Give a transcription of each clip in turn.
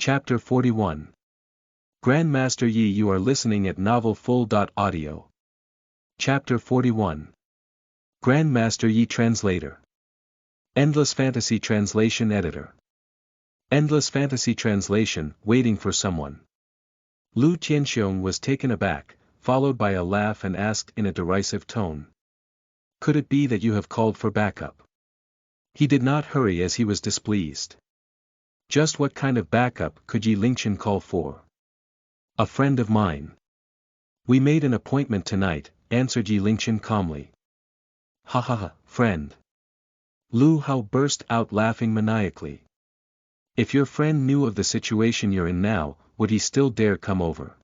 Chapter 41. Grandmaster Yi, you are listening at Novel Full. Audio. Chapter 41. Grandmaster Yi Translator. Endless Fantasy Translation Editor. Endless Fantasy Translation, waiting for someone. Lu Tianxiong was taken aback, followed by a laugh, and asked in a derisive tone. Could it be that you have called for backup? He did not hurry as he was displeased. Just what kind of backup could Yi Lingchen call for? A friend of mine. We made an appointment tonight, answered Yi Lingchen calmly. Ha ha ha, friend. Lu Hao burst out laughing maniacally. If your friend knew of the situation you're in now, would he still dare come over?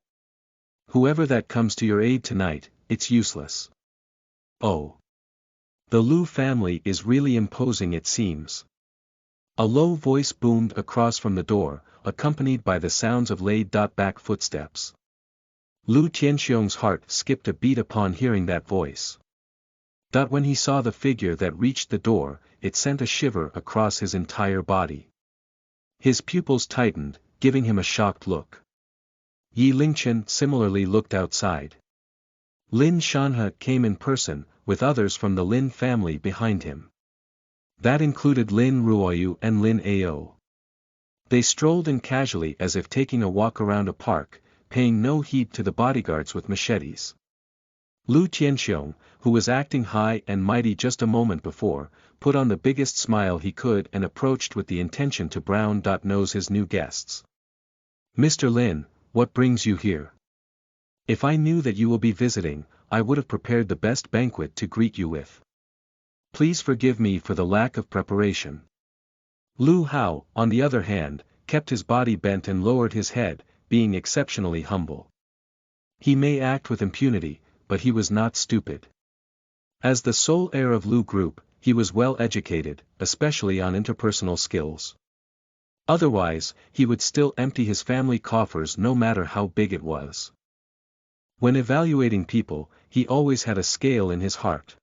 Whoever that comes to your aid tonight, it's useless. Oh. The Lu family is really imposing, it seems. A low voice boomed across from the door, accompanied by the sounds of laid-back footsteps. Lu Tianxiong's heart skipped a beat upon hearing that voice. When he saw the figure that reached the door, it sent a shiver across his entire body. His pupils tightened, giving him a shocked look. Yi Lingchen similarly looked outside. Lin Shanhe came in person, with others from the Lin family behind him. That included Lin Ruoyu and Lin Ao. They strolled in casually as if taking a walk around a park, paying no heed to the bodyguards with machetes. Lu Tianxiong, who was acting high and mighty just a moment before, put on the biggest smile he could and approached with the intention to brown-nose his new guests. Mr. Lin, what brings you here? If I knew that you will be visiting, I would have prepared the best banquet to greet you with. Please forgive me for the lack of preparation. Lu Hao, on the other hand, kept his body bent and lowered his head, being exceptionally humble. He may act with impunity, but he was not stupid. As the sole heir of Lu Group, he was well educated, especially on interpersonal skills. Otherwise, he would still empty his family coffers no matter how big it was. When evaluating people, he always had a scale in his heart.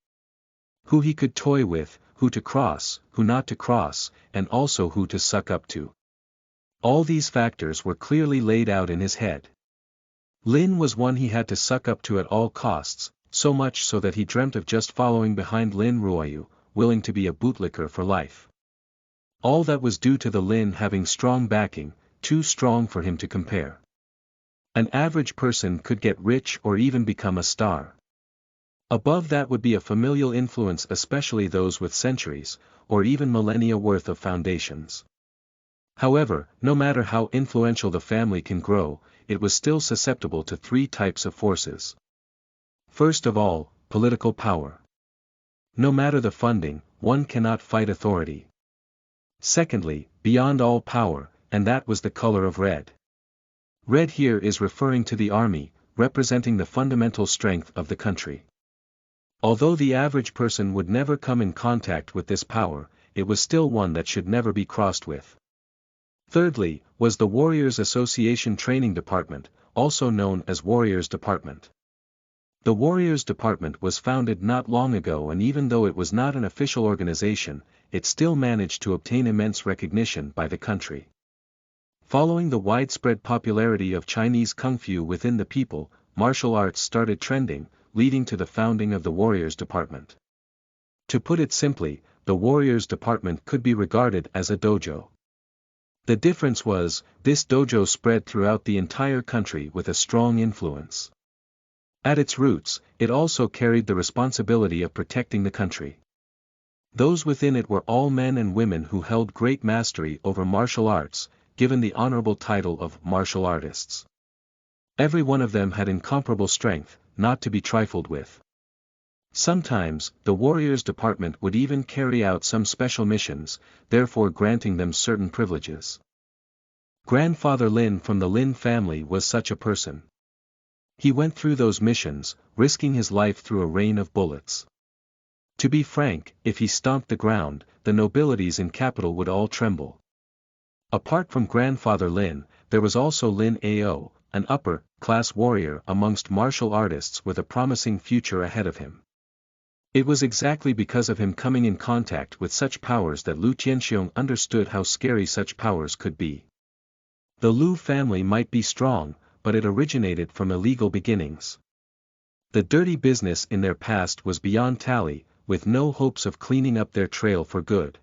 Who he could toy with, who to cross, who not to cross, and also who to suck up to. All these factors were clearly laid out in his head. Lin was one he had to suck up to at all costs, so much so that he dreamt of just following behind Lin Ruoyu, willing to be a bootlicker for life. All that was due to the Lin having strong backing, too strong for him to compare. An average person could get rich or even become a star. Above that would be a familial influence, especially those with centuries, or even millennia worth of foundations. However, no matter how influential the family can grow, it was still susceptible to three types of forces. First of all, political power. No matter the funding, one cannot fight authority. Secondly, beyond all power, and that was the color of red. Red here is referring to the army, representing the fundamental strength of the country. Although the average person would never come in contact with this power, it was still one that should never be crossed with. Thirdly, was the Warriors Association Training Department, also known as Warriors Department. The Warriors Department was founded not long ago, and even though it was not an official organization, it still managed to obtain immense recognition by the country. Following the widespread popularity of Chinese Kung Fu within the people, martial arts started trending, leading to the founding of the Warriors Department. To put it simply, the Warriors Department could be regarded as a dojo. The difference was, this dojo spread throughout the entire country with a strong influence. At its roots, it also carried the responsibility of protecting the country. Those within it were all men and women who held great mastery over martial arts, given the honorable title of martial artists. Every one of them had incomparable strength, not to be trifled with. Sometimes, the Warriors Department would even carry out some special missions, therefore granting them certain privileges. Grandfather Lin from the Lin family was such a person. He went through those missions, risking his life through a rain of bullets. To be frank, if he stomped the ground, the nobilities in capital would all tremble. Apart from Grandfather Lin, there was also Lin Ao, an upper-class warrior amongst martial artists with a promising future ahead of him. It was exactly because of him coming in contact with such powers that Lu Tianxiong understood how scary such powers could be. The Lu family might be strong, but it originated from illegal beginnings. The dirty business in their past was beyond tally, with no hopes of cleaning up their trail for good.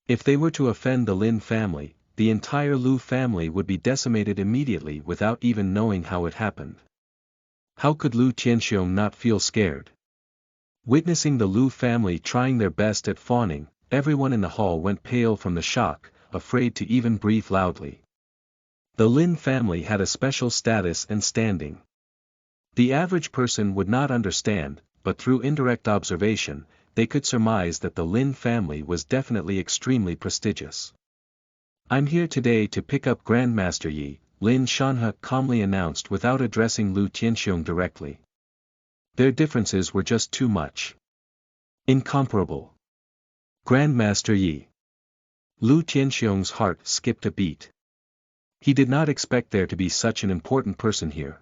If they were to offend the Lin family, the entire Lu family would be decimated immediately without even knowing how it happened. How could Lu Tianxiong not feel scared? Witnessing the Lu family trying their best at fawning, everyone in the hall went pale from the shock, afraid to even breathe loudly. The Lin family had a special status and standing. The average person would not understand, but through indirect observation, they could surmise that the Lin family was definitely extremely prestigious. "I'm here today to pick up Grandmaster Yi," Lin Shanhe calmly announced without addressing Lu Tianxiong directly. Their differences were just too much. Incomparable. Grandmaster Yi. Lu Tianxiong's heart skipped a beat. He did not expect there to be such an important person here.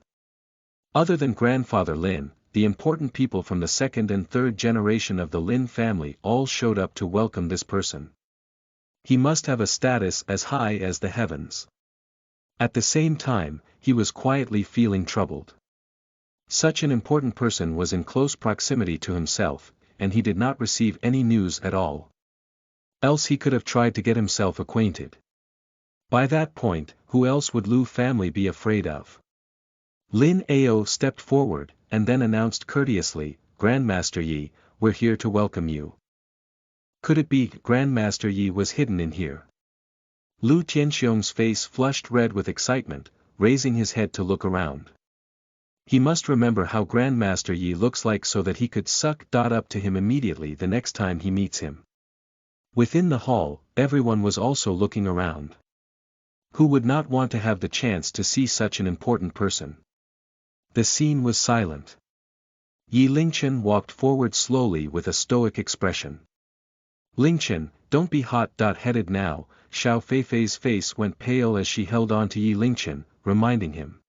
Other than Grandfather Lin, the important people from the second and third generation of the Lin family all showed up to welcome this person. He must have a status as high as the heavens. At the same time, he was quietly feeling troubled. Such an important person was in close proximity to himself, and he did not receive any news at all. Else he could have tried to get himself acquainted. By that point, who else would Lu family be afraid of? Lin Ao stepped forward, and then announced courteously, "Grandmaster Yi, we're here to welcome you." Could it be Grandmaster Yi was hidden in here? Lu Tianxiong's face flushed red with excitement, raising his head to look around. He must remember how Grandmaster Yi looks like so that he could suck up to him immediately the next time he meets him. Within the hall, everyone was also looking around. Who would not want to have the chance to see such an important person? The scene was silent. Yi Lingchen walked forward slowly with a stoic expression. "Lingchen, don't be hot-headed now." Xiao Feifei's face went pale as she held on to Yi Lingchen, reminding him.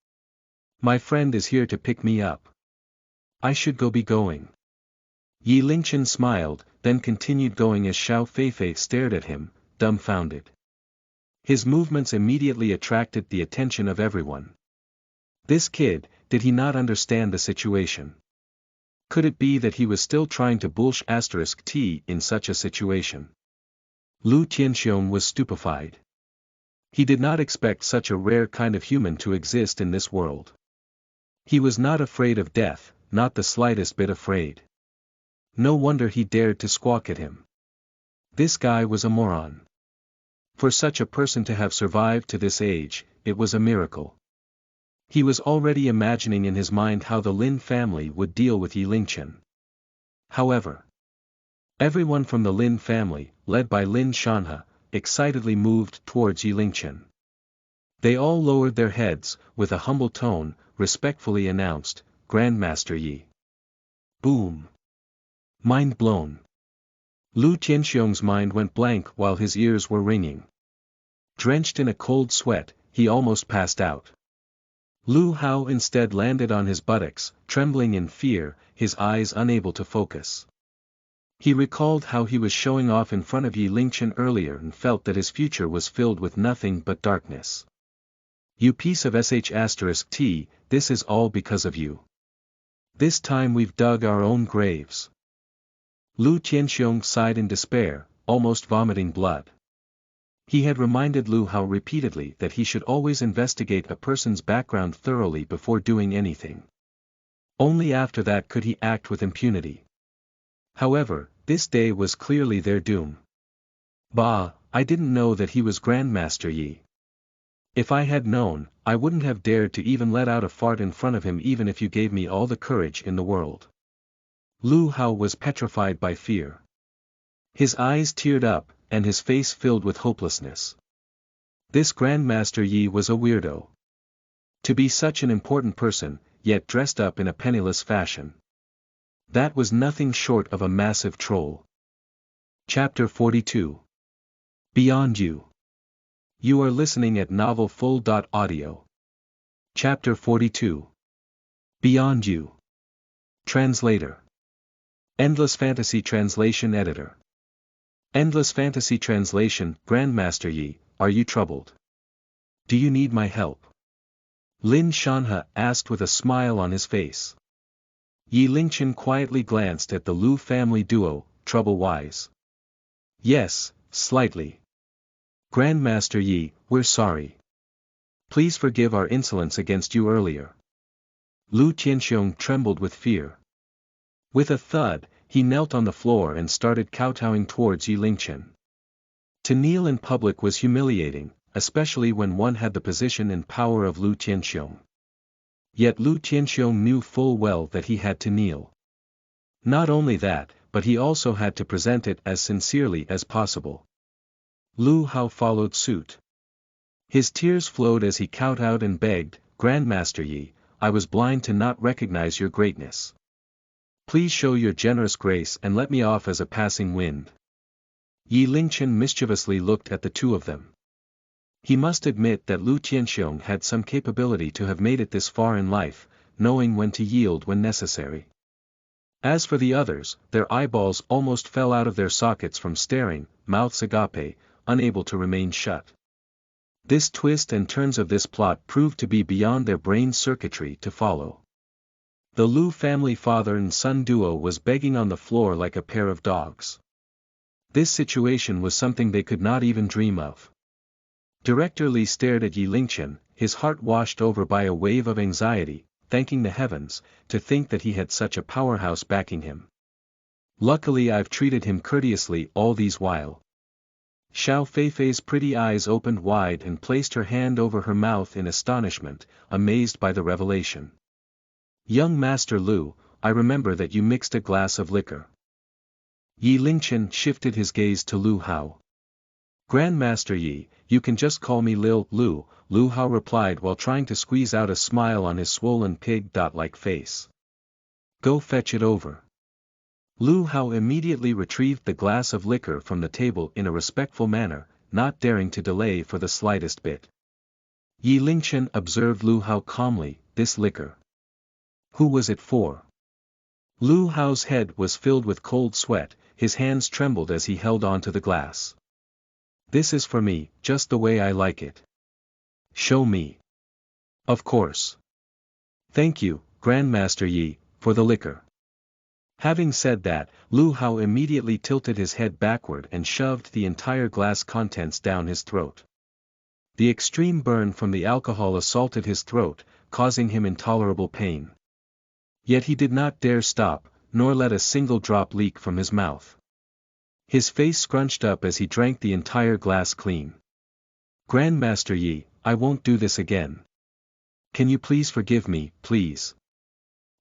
"My friend is here to pick me up. I should be going." Yi Lingchen smiled, then continued going as Xiao Feifei stared at him, dumbfounded. His movements immediately attracted the attention of everyone. This kid, did he not understand the situation? Could it be that he was still trying to *T in such a situation? Lu Tianxiong was stupefied. He did not expect such a rare kind of human to exist in this world. He was not afraid of death, not the slightest bit afraid. No wonder he dared to squawk at him. This guy was a moron. For such a person to have survived to this age, it was a miracle. He was already imagining in his mind how the Lin family would deal with Yi Lingchen. However, everyone from the Lin family, led by Lin Shanhe, excitedly moved towards Yi Lingchen. They all lowered their heads, with a humble tone, respectfully announced, "Grandmaster Yi." Boom. Mind blown. Lu Tianxiong's mind went blank while his ears were ringing. Drenched in a cold sweat, he almost passed out. Lu Hao instead landed on his buttocks, trembling in fear, his eyes unable to focus. He recalled how he was showing off in front of Yi Lingchen earlier and felt that his future was filled with nothing but darkness. "You piece of *T, this is all because of you. This time we've dug our own graves." Lu Tianxiong sighed in despair, almost vomiting blood. He had reminded Lu Hao repeatedly that he should always investigate a person's background thoroughly before doing anything. Only after that could he act with impunity. However, this day was clearly their doom. "Bah, I didn't know that he was Grandmaster Yi. If I had known, I wouldn't have dared to even let out a fart in front of him even if you gave me all the courage in the world." Lu Hao was petrified by fear. His eyes teared up, and his face filled with hopelessness. This Grandmaster Yi was a weirdo. To be such an important person, yet dressed up in a penniless fashion. That was nothing short of a massive troll. Chapter 42. Beyond You. You are listening at novelfull.audio. Chapter 42. Beyond You. Translator. Endless Fantasy Translation Editor. Endless Fantasy Translation. Grandmaster Yi, are you troubled? Do you need my help? Lin Shanhe asked with a smile on his face. Yi Lingchen quietly glanced at the Lu family duo, trouble-wise. Yes, slightly. Grandmaster Yi, we're sorry. Please forgive our insolence against you earlier. Lu Tianxiong trembled with fear. With a thud, he knelt on the floor and started kowtowing towards Yi Lingchen. To kneel in public was humiliating, especially when one had the position and power of Lu Tianxiong. Yet Lu Tianxiong knew full well that he had to kneel. Not only that, but he also had to present it as sincerely as possible. Lu Hao followed suit. His tears flowed as he kowtowed and begged, Grandmaster Yi, I was blind to not recognize your greatness. Please show your generous grace and let me off as a passing wind. Yi Lingchen mischievously looked at the two of them. He must admit that Lu Tianxiong had some capability to have made it this far in life, knowing when to yield when necessary. As for the others, their eyeballs almost fell out of their sockets from staring, mouths agape, unable to remain shut. This twist and turns of this plot proved to be beyond their brain circuitry to follow. The Lu family father and son duo was begging on the floor like a pair of dogs. This situation was something they could not even dream of. Director Li stared at Yi Lingchen, his heart washed over by a wave of anxiety, thanking the heavens, to think that he had such a powerhouse backing him. Luckily I've treated him courteously all these while. Xiao Feifei's pretty eyes opened wide and placed her hand over her mouth in astonishment, amazed by the revelation. Young Master Lu, I remember that you mixed a glass of liquor. Yi Lingchen shifted his gaze to Lu Hao. Grandmaster Yi, you can just call me Lu, Lu Hao replied while trying to squeeze out a smile on his swollen pig-like face. Go fetch it over. Lu Hao immediately retrieved the glass of liquor from the table in a respectful manner, not daring to delay for the slightest bit. Yi Lingchen observed Lu Hao calmly, this liquor. Who was it for? Lu Hao's head was filled with cold sweat, his hands trembled as he held on to the glass. This is for me, just the way I like it. Show me. Of course. Thank you, Grandmaster Yi, for the liquor. Having said that, Lu Hao immediately tilted his head backward and shoved the entire glass contents down his throat. The extreme burn from the alcohol assaulted his throat, causing him intolerable pain. Yet he did not dare stop, nor let a single drop leak from his mouth. His face scrunched up as he drank the entire glass clean. Grandmaster Yi, I won't do this again. Can you please forgive me, please?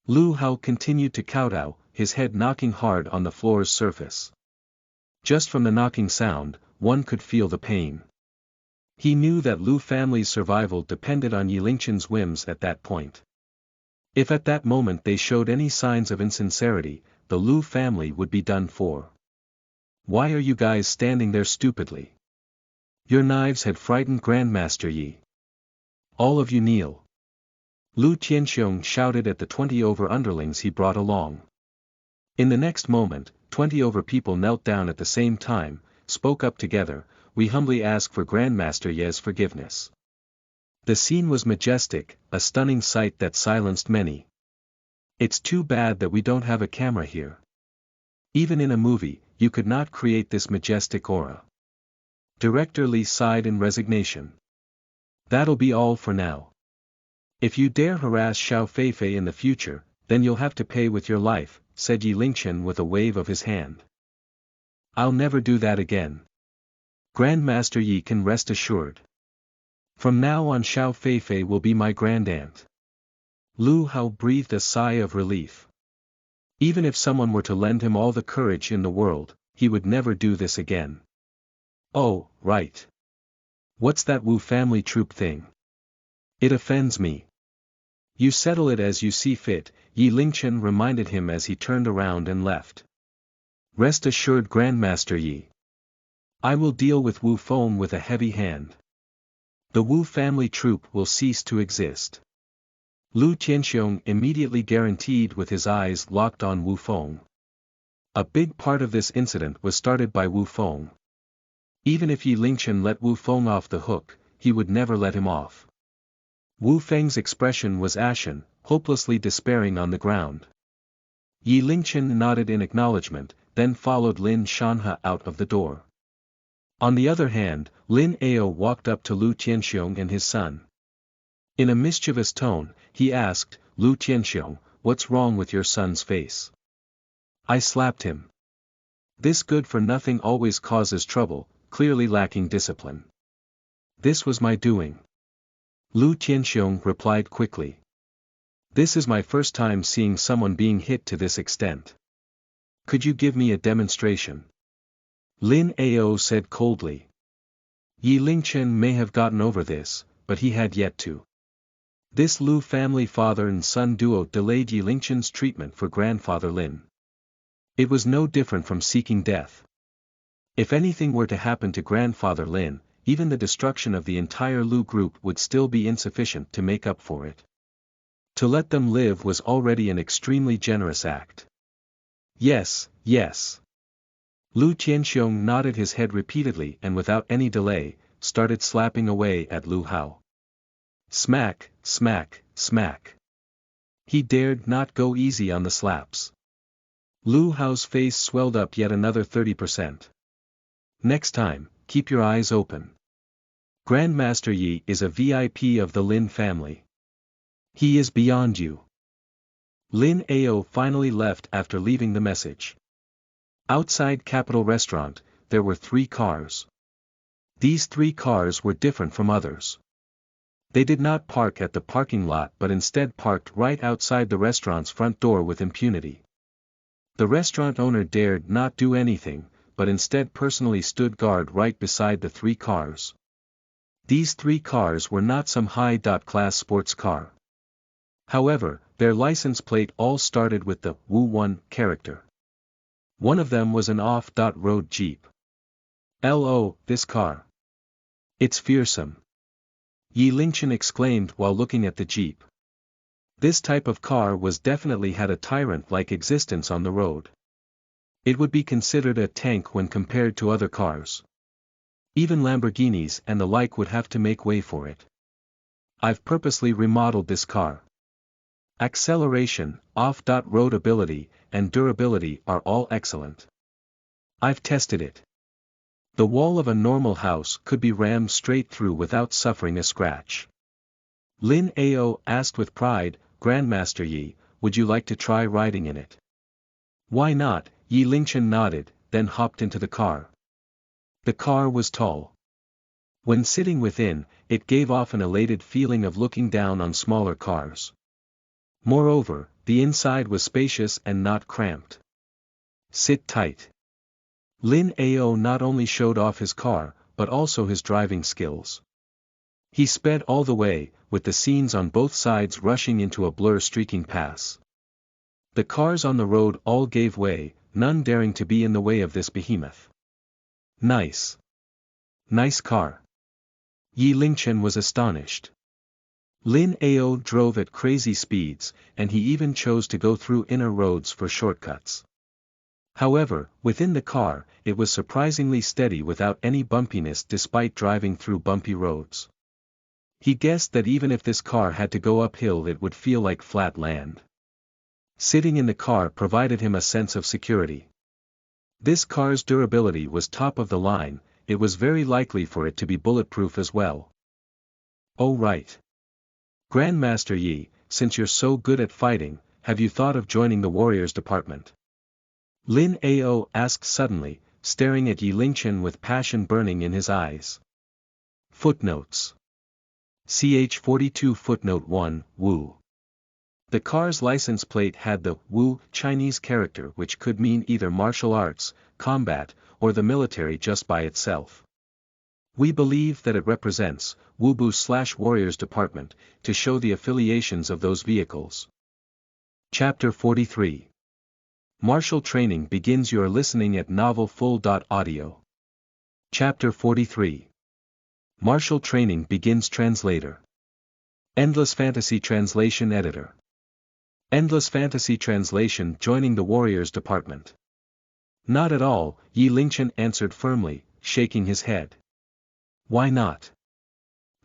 Lu Hao continued to kowtow, his head knocking hard on the floor's surface. Just from the knocking sound, one could feel the pain. He knew that Lu family's survival depended on Yi Lingchen's whims at that point. If at that moment they showed any signs of insincerity, the Lu family would be done for. Why are you guys standing there stupidly? Your knives had frightened Grandmaster Yi. All of you kneel. Lu Tianxiong shouted at the 20 over-underlings he brought along. In the next moment, 20 over people knelt down at the same time, spoke up together, we humbly ask for Grandmaster Yi's forgiveness. The scene was majestic, a stunning sight that silenced many. It's too bad that we don't have a camera here. Even in a movie, you could not create this majestic aura. Director Li sighed in resignation. That'll be all for now. If you dare harass Xiao Feifei in the future, then you'll have to pay with your life, said Yi Lingchen with a wave of his hand. I'll never do that again. Grandmaster Yi can rest assured. From now on Xiao Feifei will be my grandaunt. Lu Hao breathed a sigh of relief. Even if someone were to lend him all the courage in the world, he would never do this again. Oh, right. What's that Wu family troop thing? It offends me. You settle it as you see fit, Yi Lingchen reminded him as he turned around and left. Rest assured Grandmaster Yi. I will deal with Wu Feng with a heavy hand. The Wu family troop will cease to exist. Lu Tianxiong immediately guaranteed with his eyes locked on Wu Feng. A big part of this incident was started by Wu Feng. Even if Yi Lingchen let Wu Feng off the hook, he would never let him off. Wu Feng's expression was ashen, hopelessly despairing on the ground. Yi Lingchen nodded in acknowledgement, then followed Lin Shanhe out of the door. On the other hand, Lin Ao walked up to Lu Tianxiong and his son. In a mischievous tone, he asked, "Lu Tianxiong, what's wrong with your son's face?" "I slapped him. This good-for-nothing always causes trouble, clearly lacking discipline. This was my doing." Lu Tianxiong replied quickly. "This is my first time seeing someone being hit to this extent. Could you give me a demonstration?" Lin Ao said coldly. Yi Lingchen may have gotten over this, but he had yet to. This Lu family father and son duo delayed Yi Lingchen's treatment for grandfather Lin. It was no different from seeking death. If anything were to happen to grandfather Lin, even the destruction of the entire Lu group would still be insufficient to make up for it. To let them live was already an extremely generous act. "Yes, yes." Lu Tianxiong nodded his head repeatedly and without any delay, started slapping away at Lu Hao. Smack, smack, smack. He dared not go easy on the slaps. Lu Hao's face swelled up yet another 30%. "Next time, keep your eyes open. Grandmaster Yi is a VIP of the Lin family. He is beyond you." Lin Ao finally left after leaving the message. Outside Capital Restaurant, there were 3 cars. These 3 cars were different from others. They did not park at the parking lot but instead parked right outside the restaurant's front door with impunity. The restaurant owner dared not do anything, but instead personally stood guard right beside the 3 cars. These 3 cars were not some high-class sports car. However, their license plate all started with the Wu1 character. One of them was an off-road Jeep. "Oh, this car. It's fearsome," Yi Lingchen exclaimed while looking at the Jeep. This type of car was definitely had a tyrant-like existence on the road. It would be considered a tank when compared to other cars. Even Lamborghinis and the like would have to make way for it. "I've purposely remodeled this car. Acceleration, off-road ability, and durability are all excellent. I've tested it. The wall of a normal house could be rammed straight through without suffering a scratch." Lin Ao asked with pride, "Grandmaster Yi, would you like to try riding in it?" "Why not?" Yi Lingchen nodded, then hopped into the car. The car was tall. When sitting within, it gave off an elated feeling of looking down on smaller cars. Moreover, the inside was spacious and not cramped. "Sit tight." Lin Ao not only showed off his car, but also his driving skills. He sped all the way, with the scenes on both sides rushing into a blur streaking past. The cars on the road all gave way, none daring to be in the way of this behemoth. "Nice. Nice car." Yi Lingchen was astonished. Lin Ao drove at crazy speeds, and he even chose to go through inner roads for shortcuts. However, within the car, it was surprisingly steady without any bumpiness despite driving through bumpy roads. He guessed that even if this car had to go uphill it would feel like flat land. Sitting in the car provided him a sense of security. This car's durability was top of the line, it was very likely for it to be bulletproof as well. "Oh right. Grandmaster Yi, since you're so good at fighting, have you thought of joining the warriors department?" Lin Ao asked suddenly, staring at Yi Lingchen with passion burning in his eyes. Footnotes. Ch 42 Footnote 1, Wu. The car's license plate had the Wu Chinese character which could mean either martial arts, combat, or the military just by itself. We believe that it represents Wubu/Warriors Department, to show the affiliations of those vehicles. Chapter 43. Martial Training Begins. You are listening at novelfull.audio. Chapter 43. Martial Training Begins. Translator. Endless Fantasy Translation Editor. Endless Fantasy Translation joining the Warriors Department. Not at all, Yi Lingchen answered firmly, shaking his head. Why not?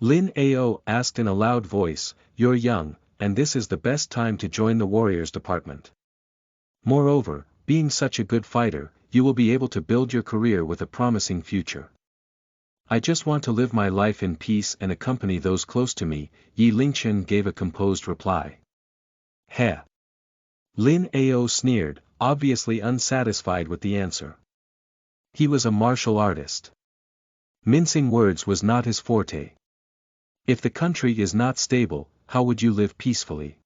Lin Ao asked in a loud voice, "You're young, and this is the best time to join the warriors department. Moreover, being such a good fighter, you will be able to build your career with a promising future." "I just want to live my life in peace and accompany those close to me," Yi Lingchen gave a composed reply. "Heh." Lin Ao sneered, obviously unsatisfied with the answer. He was a martial artist. Mincing words was not his forte. If the country is not stable, how would you live peacefully?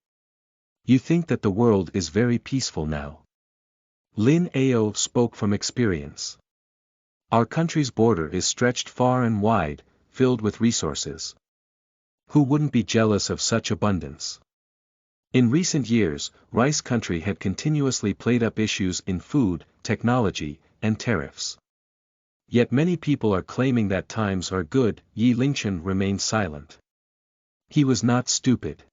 You think that the world is very peaceful now. Lin Ao spoke from experience. Our country's border is stretched far and wide, filled with resources. Who wouldn't be jealous of such abundance? In recent years, Rice country had continuously played up issues in food, technology, and tariffs. Yet many people are claiming that times are good. Yi Lingchen remained silent. He was not stupid.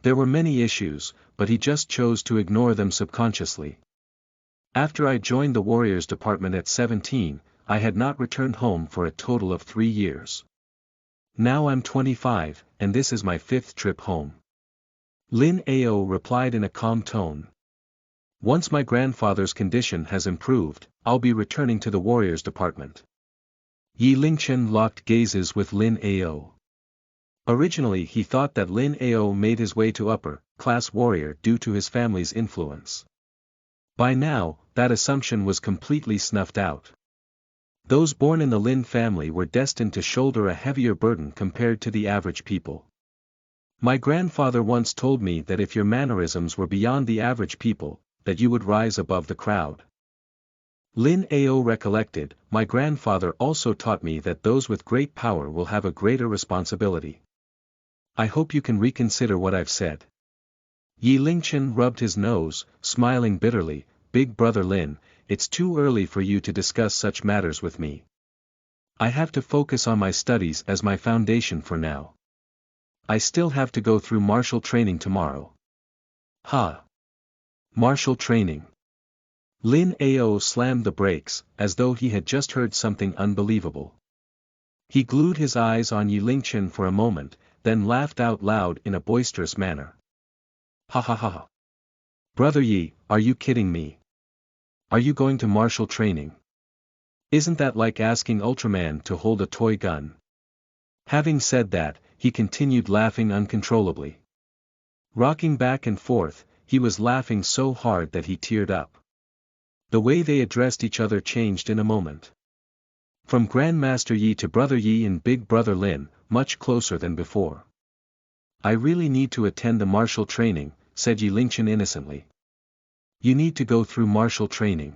There were many issues, but he just chose to ignore them subconsciously. After I joined the Warriors department at 17, I had not returned home for a total of 3 years. Now I'm 25, and this is my 5th trip home. Lin Ao replied in a calm tone. Once my grandfather's condition has improved, I'll be returning to the Warriors department. Yi Lingchen locked gazes with Lin Ao. Originally he thought that Lin Ao made his way to upper-class warrior due to his family's influence. By now, that assumption was completely snuffed out. Those born in the Lin family were destined to shoulder a heavier burden compared to the average people. My grandfather once told me that if your mannerisms were beyond the average people, that you would rise above the crowd. Lin Ao recollected, my grandfather also taught me that those with great power will have a greater responsibility. I hope you can reconsider what I've said. Yi Lingchen rubbed his nose, smiling bitterly, Big Brother Lin, it's too early for you to discuss such matters with me. I have to focus on my studies as my foundation for now. I still have to go through martial training tomorrow. Ha! Martial training. Lin Ao slammed the brakes, as though he had just heard something unbelievable. He glued his eyes on Yi Lingchen for a moment, then laughed out loud in a boisterous manner. Ha ha ha ha. Brother Yi, are you kidding me? Are you going to martial training? Isn't that like asking Ultraman to hold a toy gun? Having said that, he continued laughing uncontrollably. Rocking back and forth, he was laughing so hard that he teared up. The way they addressed each other changed in a moment. From Grandmaster Yi to Brother Yi and Big Brother Lin, much closer than before. I really need to attend the martial training, said Yi Lingchen innocently. You need to go through martial training.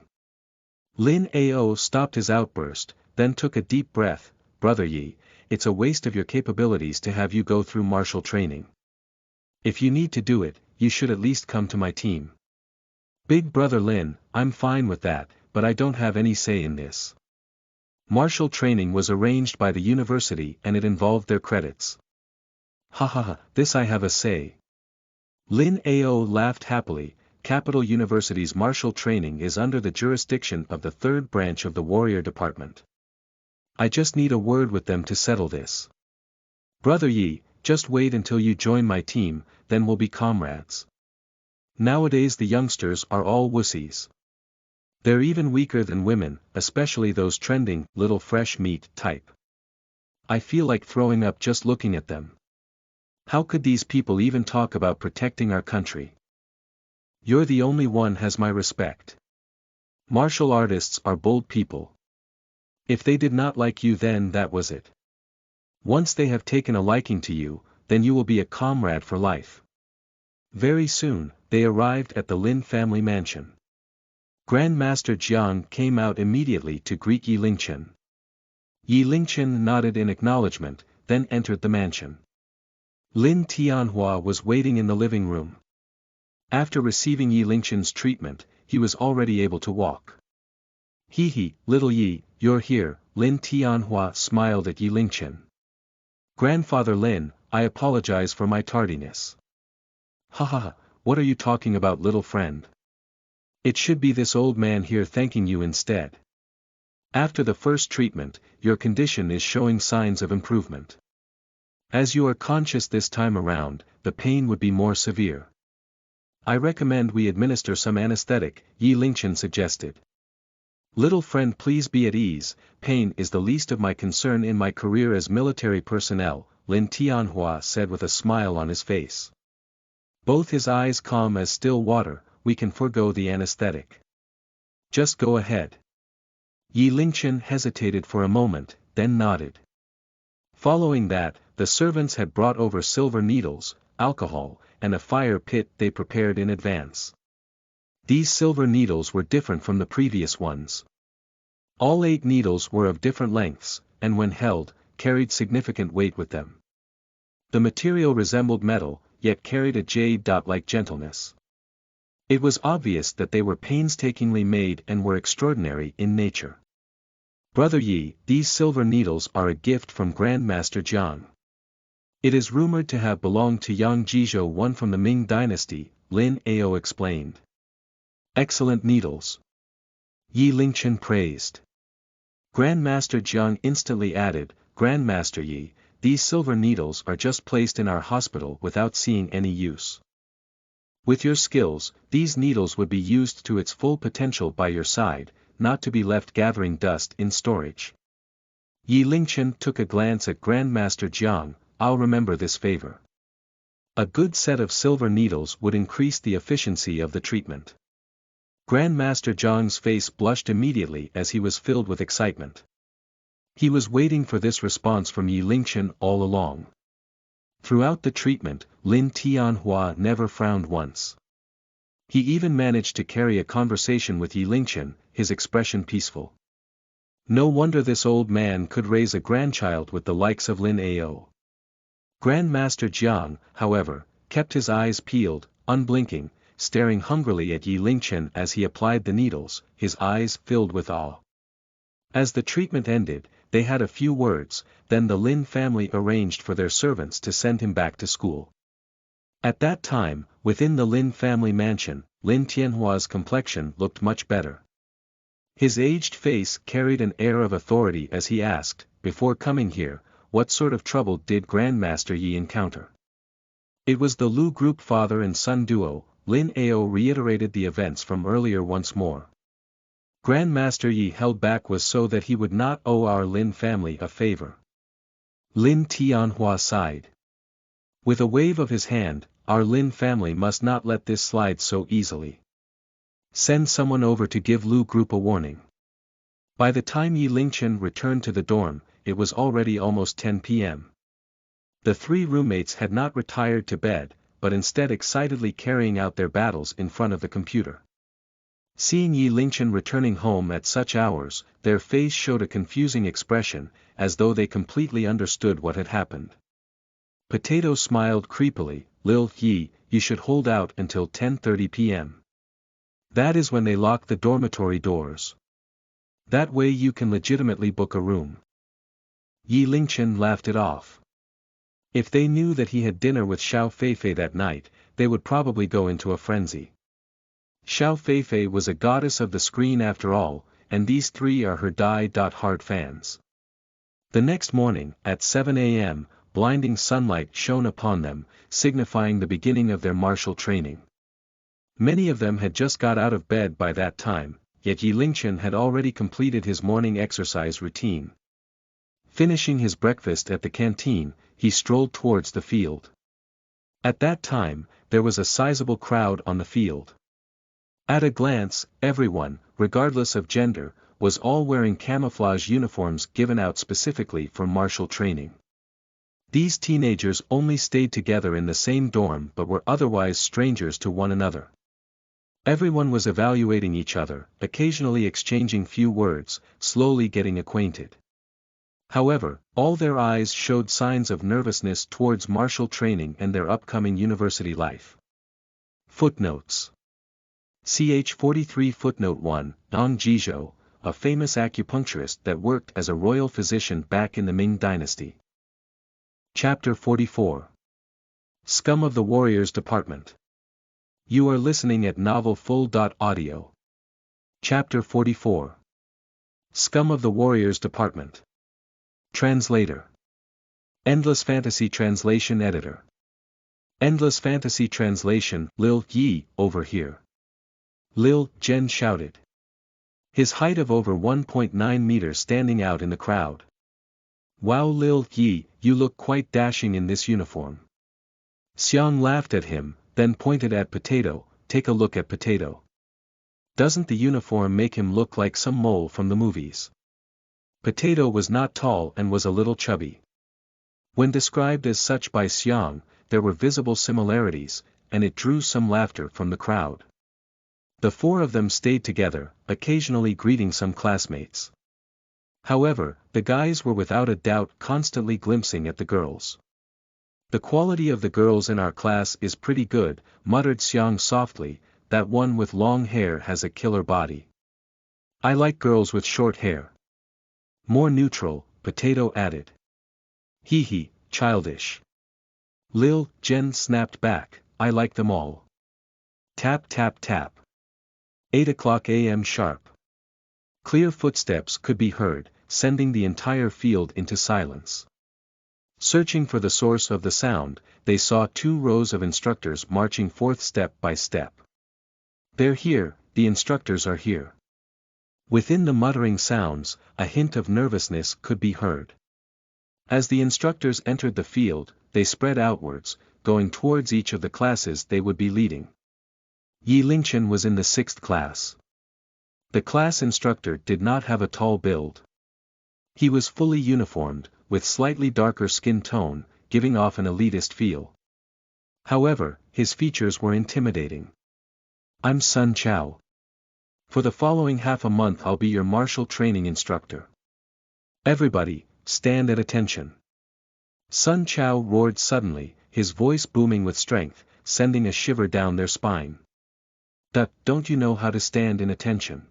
Lin Ao stopped his outburst, then took a deep breath. Brother Yi, it's a waste of your capabilities to have you go through martial training. If you need to do it, you should at least come to my team. Big Brother Lin, I'm fine with that, but I don't have any say in this. Martial training was arranged by the university and it involved their credits. Ha ha ha, this I have a say. Lin Ao laughed happily. Capital University's martial training is under the jurisdiction of the 3rd branch of the Warrior Department. I just need a word with them to settle this. Brother Yi, just wait until you join my team, then we'll be comrades. Nowadays the youngsters are all wussies. They're even weaker than women, especially those trending, little fresh meat type. I feel like throwing up just looking at them. How could these people even talk about protecting our country? You're the only one has my respect. Martial artists are bold people. If they did not like you then that was it. Once they have taken a liking to you, then you will be a comrade for life. Very soon, they arrived at the Lin family mansion. Grandmaster Jiang came out immediately to greet Yi Lingchen. Yi Lingchen nodded in acknowledgement, then entered the mansion. Lin Tianhua was waiting in the living room. After receiving Yi Lingchen's treatment, he was already able to walk. Hee, little Yi, you're here, Lin Tianhua smiled at Yi Lingchen. Grandfather Lin, I apologize for my tardiness. Ha ha ha, what are you talking about, little friend? It should be this old man here thanking you instead. After the first treatment, your condition is showing signs of improvement. As you are conscious this time around, the pain would be more severe. I recommend we administer some anesthetic, Yi Lingchen suggested. Little friend, please be at ease, pain is the least of my concern in my career as military personnel, Lin Tianhua said with a smile on his face. Both his eyes calm as still water, we can forego the anesthetic. Just go ahead. Yi Lingchen hesitated for a moment, then nodded. Following that, the servants had brought over silver needles, alcohol, and a fire pit they prepared in advance. These silver needles were different from the previous ones. All 8 needles were of different lengths, and when held, carried significant weight with them. The material resembled metal, yet carried a jade-like gentleness. It was obvious that they were painstakingly made and were extraordinary in nature. Brother Yi, these silver needles are a gift from Grandmaster Jiang. It is rumored to have belonged to Yang Jizhou, one from the Ming dynasty, Lin Ao explained. Excellent needles. Yi Lingchen praised. Grandmaster Jiang instantly added, Grandmaster Yi, these silver needles are just placed in our hospital without seeing any use. With your skills, these needles would be used to its full potential by your side, not to be left gathering dust in storage. Yi Lingchen took a glance at Grandmaster Jiang, I'll remember this favor. A good set of silver needles would increase the efficiency of the treatment. Grandmaster Jiang's face blushed immediately as he was filled with excitement. He was waiting for this response from Yi Lingchen all along. Throughout the treatment, Lin Tianhua never frowned once. He even managed to carry a conversation with Yi Lingchen, his expression peaceful. No wonder this old man could raise a grandchild with the likes of Lin Ao. Grandmaster Jiang, however, kept his eyes peeled, unblinking, staring hungrily at Yi Lingchen as he applied the needles, his eyes filled with awe. As the treatment ended, they had a few words, then the Lin family arranged for their servants to send him back to school. At that time, within the Lin family mansion, Lin Tianhua's complexion looked much better. His aged face carried an air of authority as he asked, before coming here, what sort of trouble did Grandmaster Yi encounter? It was the Lu group father and son duo. Lin Ao reiterated the events from earlier once more. Grandmaster Yi held back was so that he would not owe our Lin family a favor. Lin Tianhua sighed. With a wave of his hand, our Lin family must not let this slide so easily. Send someone over to give Lu group a warning. By the time Yi Lingchen returned to the dorm, it was already almost 10 p.m. The 3 roommates had not retired to bed, but instead excitedly carrying out their battles in front of the computer. Seeing Yi Lingchen returning home at such hours, their face showed a confusing expression, as though they completely understood what had happened. Potato smiled creepily, Lil Yi, you should hold out until 10:30 p.m. That is when they lock the dormitory doors. That way you can legitimately book a room. Yi Lingchen laughed it off. If they knew that he had dinner with Xiao Feifei that night, they would probably go into a frenzy. Xiao Feifei was a goddess of the screen after all, and these 3 are her die-hard fans. The next morning, at 7 a.m., blinding sunlight shone upon them, signifying the beginning of their martial training. Many of them had just got out of bed by that time, yet Yi Lingchen had already completed his morning exercise routine. Finishing his breakfast at the canteen, he strolled towards the field. At that time, there was a sizable crowd on the field. At a glance, everyone, regardless of gender, was all wearing camouflage uniforms given out specifically for martial training. These teenagers only stayed together in the same dorm but were otherwise strangers to one another. Everyone was evaluating each other, occasionally exchanging few words, slowly getting acquainted. However, all their eyes showed signs of nervousness towards martial training and their upcoming university life. Footnotes. Ch 43 Footnote 1, Yang Jizhou, a famous acupuncturist that worked as a royal physician back in the Ming dynasty. Chapter 44. Scum of the Warriors Department. You are listening at novelfull.audio. Chapter 44. Scum of the Warriors Department. Translator. Endless Fantasy Translation Editor. Endless Fantasy Translation, Lil Yi, over here. Lil Jen shouted. His height of over 1.9 meters standing out in the crowd. Wow, Lil Yi, you look quite dashing in this uniform. Xiang laughed at him, then pointed at Potato. Take a look at Potato. Doesn't the uniform make him look like some mole from the movies? Potato was not tall and was a little chubby. When described as such by Xiang, there were visible similarities, and it drew some laughter from the crowd. The four of them stayed together, occasionally greeting some classmates. However, the guys were without a doubt constantly glimpsing at the girls. The quality of the girls in our class is pretty good, muttered Xiang softly. That one with long hair has a killer body. I like girls with short hair. More neutral, Potato added. Hee hee, childish. Lil Jen snapped back, I like them all. Tap tap tap. 8 a.m. sharp. Clear footsteps could be heard, sending the entire field into silence. Searching for the source of the sound, they saw 2 rows of instructors marching forth step by step. They're here, the instructors are here. Within the muttering sounds, a hint of nervousness could be heard. As the instructors entered the field, they spread outwards, going towards each of the classes they would be leading. Yi Lingchen was in the 6th class. The class instructor did not have a tall build. He was fully uniformed, with slightly darker skin tone, giving off an elitist feel. However, his features were intimidating. I'm Sun Chao. For the following half a month I'll be your martial training instructor. Everybody, stand at attention. Sun Chao roared suddenly, his voice booming with strength, sending a shiver down their spine. Don't you know how to stand in attention?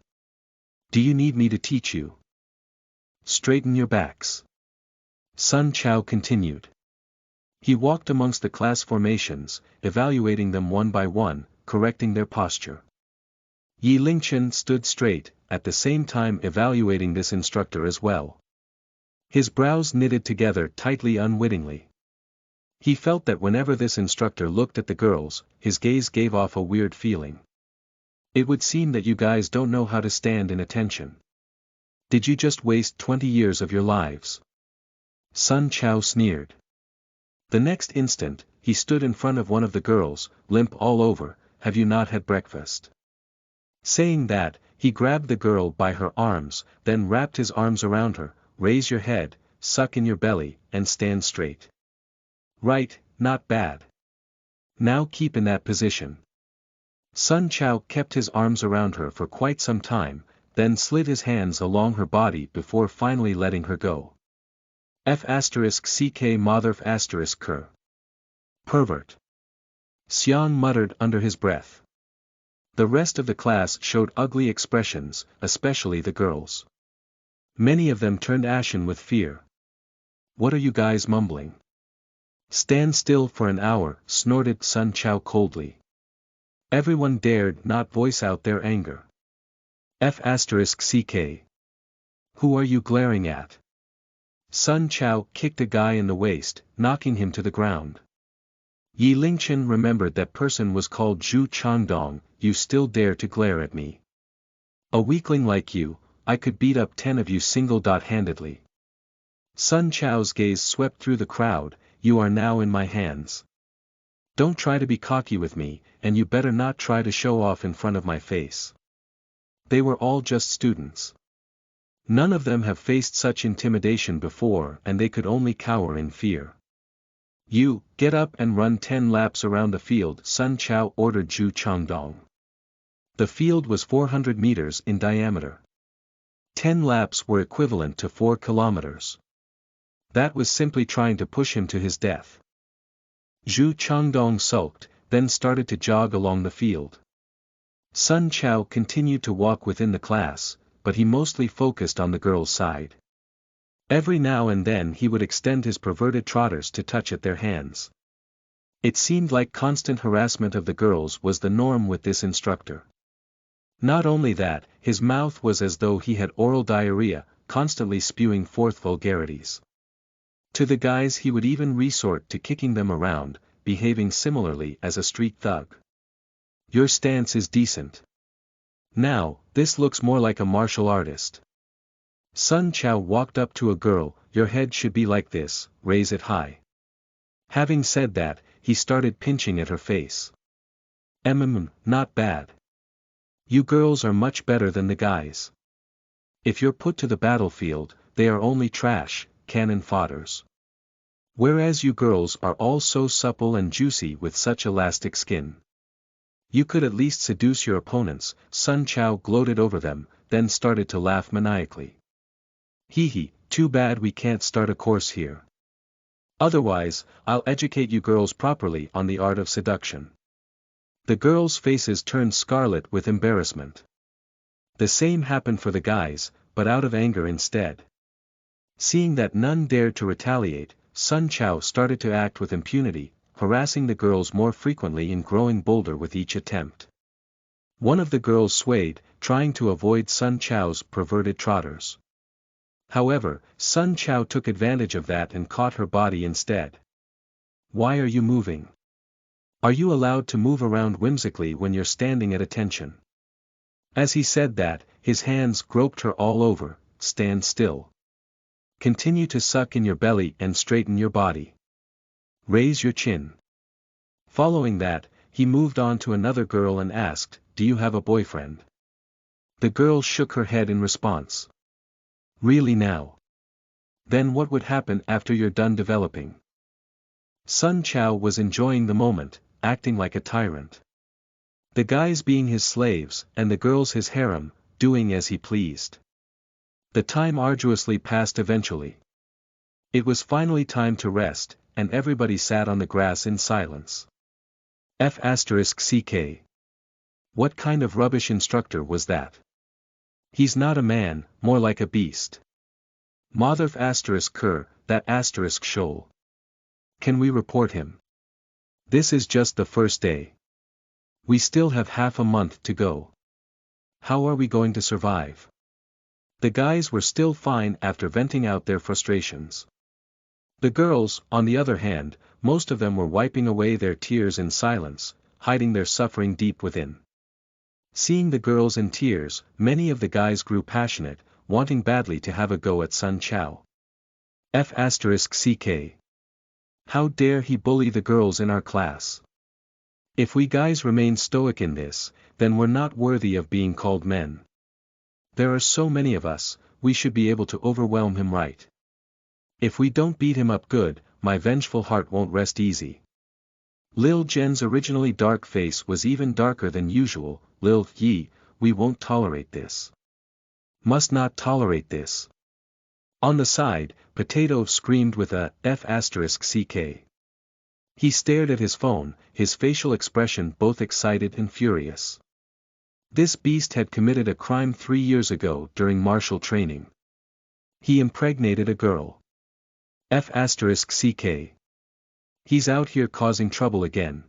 Do you need me to teach you? Straighten your backs. Sun Chao continued. He walked amongst the class formations, evaluating them one by one, correcting their posture. Yi Lingchen stood straight, at the same time evaluating this instructor as well. His brows knitted together tightly unwittingly. He felt that whenever this instructor looked at the girls, his gaze gave off a weird feeling. It would seem that you guys don't know how to stand in attention. Did you just waste 20 years of your lives? Sun Chao sneered. The next instant, he stood in front of one of the girls, limp all over. Have you not had breakfast? Saying that, he grabbed the girl by her arms, then wrapped his arms around her. Raise your head, suck in your belly, and stand straight. Right, not bad. Now keep in that position. Sun Chao kept his arms around her for quite some time, then slid his hands along her body before finally letting her go. F*ck motherf*. Pervert. Xiang muttered under his breath. The rest of the class showed ugly expressions, especially the girls. Many of them turned ashen with fear. What are you guys mumbling? Stand still for an hour, snorted Sun Chao coldly. Everyone dared not voice out their anger. F*ck. Who are you glaring at? Sun Chao kicked a guy in the waist, knocking him to the ground. Yi Lingchen remembered that person was called Zhu Changdong. You still dare to glare at me? A weakling like you, I could beat up 10 of you single-handedly. Sun Chao's gaze swept through the crowd. You are now in my hands. Don't try to be cocky with me, and you better not try to show off in front of my face. They were all just students. None of them have faced such intimidation before and they could only cower in fear. You, get up and run 10 laps around the field, Sun Chao ordered Zhu Changdong. The field was 400 meters in diameter. 10 laps were equivalent to 4 kilometers. That was simply trying to push him to his death. Zhu Changdong sulked, then started to jog along the field. Sun Chao continued to walk within the class, but he mostly focused on the girls' side. Every now and then he would extend his perverted trotters to touch at their hands. It seemed like constant harassment of the girls was the norm with this instructor. Not only that, his mouth was as though he had oral diarrhea, constantly spewing forth vulgarities. To the guys he would even resort to kicking them around, behaving similarly as a street thug. Your stance is decent. Now, this looks more like a martial artist. Sun Chow walked up to a girl, your head should be like this, raise it high. Having said that, he started pinching at her face. Not bad. You girls are much better than the guys. If you're put to the battlefield, they are only trash, cannon fodders. Whereas you girls are all so supple and juicy with such elastic skin. You could at least seduce your opponents. Sun Chow gloated over them, then started to laugh maniacally. Hee, too bad we can't start a course here. Otherwise, I'll educate you girls properly on the art of seduction. The girls' faces turned scarlet with embarrassment. The same happened for the guys, but out of anger instead. Seeing that none dared to retaliate, Sun Chow started to act with impunity, harassing the girls more frequently and growing bolder with each attempt. One of the girls swayed, trying to avoid Sun Chow's perverted trotters. However, Sun Chow took advantage of that and caught her body instead. Why are you moving? Are you allowed to move around whimsically when you're standing at attention? As he said that, his hands groped her all over. Stand still. Continue to suck in your belly and straighten your body. Raise your chin. Following that, he moved on to another girl and asked, do you have a boyfriend? The girl shook her head in response. Really now? Then what would happen after you're done developing? Sun Chow was enjoying the moment, acting like a tyrant. The guys being his slaves, and the girls his harem, doing as he pleased. The time arduously passed eventually. It was finally time to rest, and everybody sat on the grass in silence. F***ck. What kind of rubbish instructor was that? He's not a man, more like a beast. Motherf***, that asterisk shoal. Can we report him? This is just the first day. We still have half a month to go. How are we going to survive? The guys were still fine after venting out their frustrations. The girls, on the other hand, most of them were wiping away their tears in silence, hiding their suffering deep within. Seeing the girls in tears, many of the guys grew passionate, wanting badly to have a go at Sun Chow. F***ck. How dare he bully the girls in our class? If we guys remain stoic in this, then we're not worthy of being called men. There are so many of us, we should be able to overwhelm him, right? If we don't beat him up good, my vengeful heart won't rest easy. Lil Jen's originally dark face was even darker than usual. Lil Yi, we won't tolerate this. Must not tolerate this. On the side, Potato screamed with a F***ck. He stared at his phone, his facial expression both excited and furious. This beast had committed a crime 3 years ago during martial training. He impregnated a girl. F***ck. He's out here causing trouble again.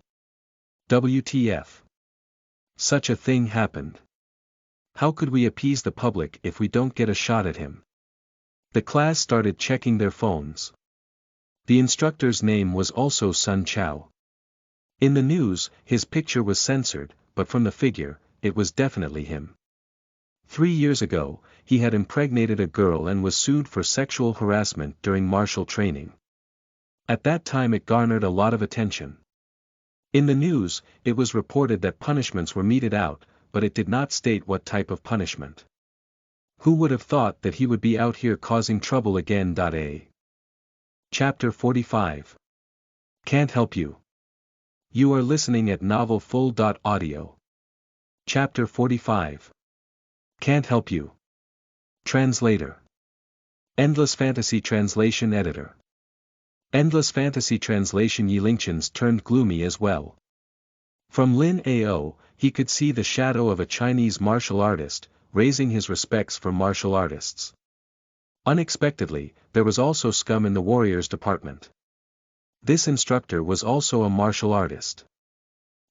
WTF. Such a thing happened. How could we appease the public if we don't get a shot at him? The class started checking their phones. The instructor's name was also Sun Chow. In the news, his picture was censored, but from the figure, it was definitely him. 3 years ago, he had impregnated a girl and was sued for sexual harassment during martial training. At that time it garnered a lot of attention. In the news, it was reported that punishments were meted out, but it did not state what type of punishment. Who would have thought that he would be out here causing trouble again? Chapter 45. Can't help you. You are listening at novelfull.audio. Chapter 45. Can't help you. Translator. Endless Fantasy Translation Editor. Endless Fantasy Translation. Yi Lingchen's turned gloomy as well. From Lin Ao, he could see the shadow of a Chinese martial artist, raising his respects for martial artists. Unexpectedly, there was also scum in the warriors department. This instructor was also a martial artist.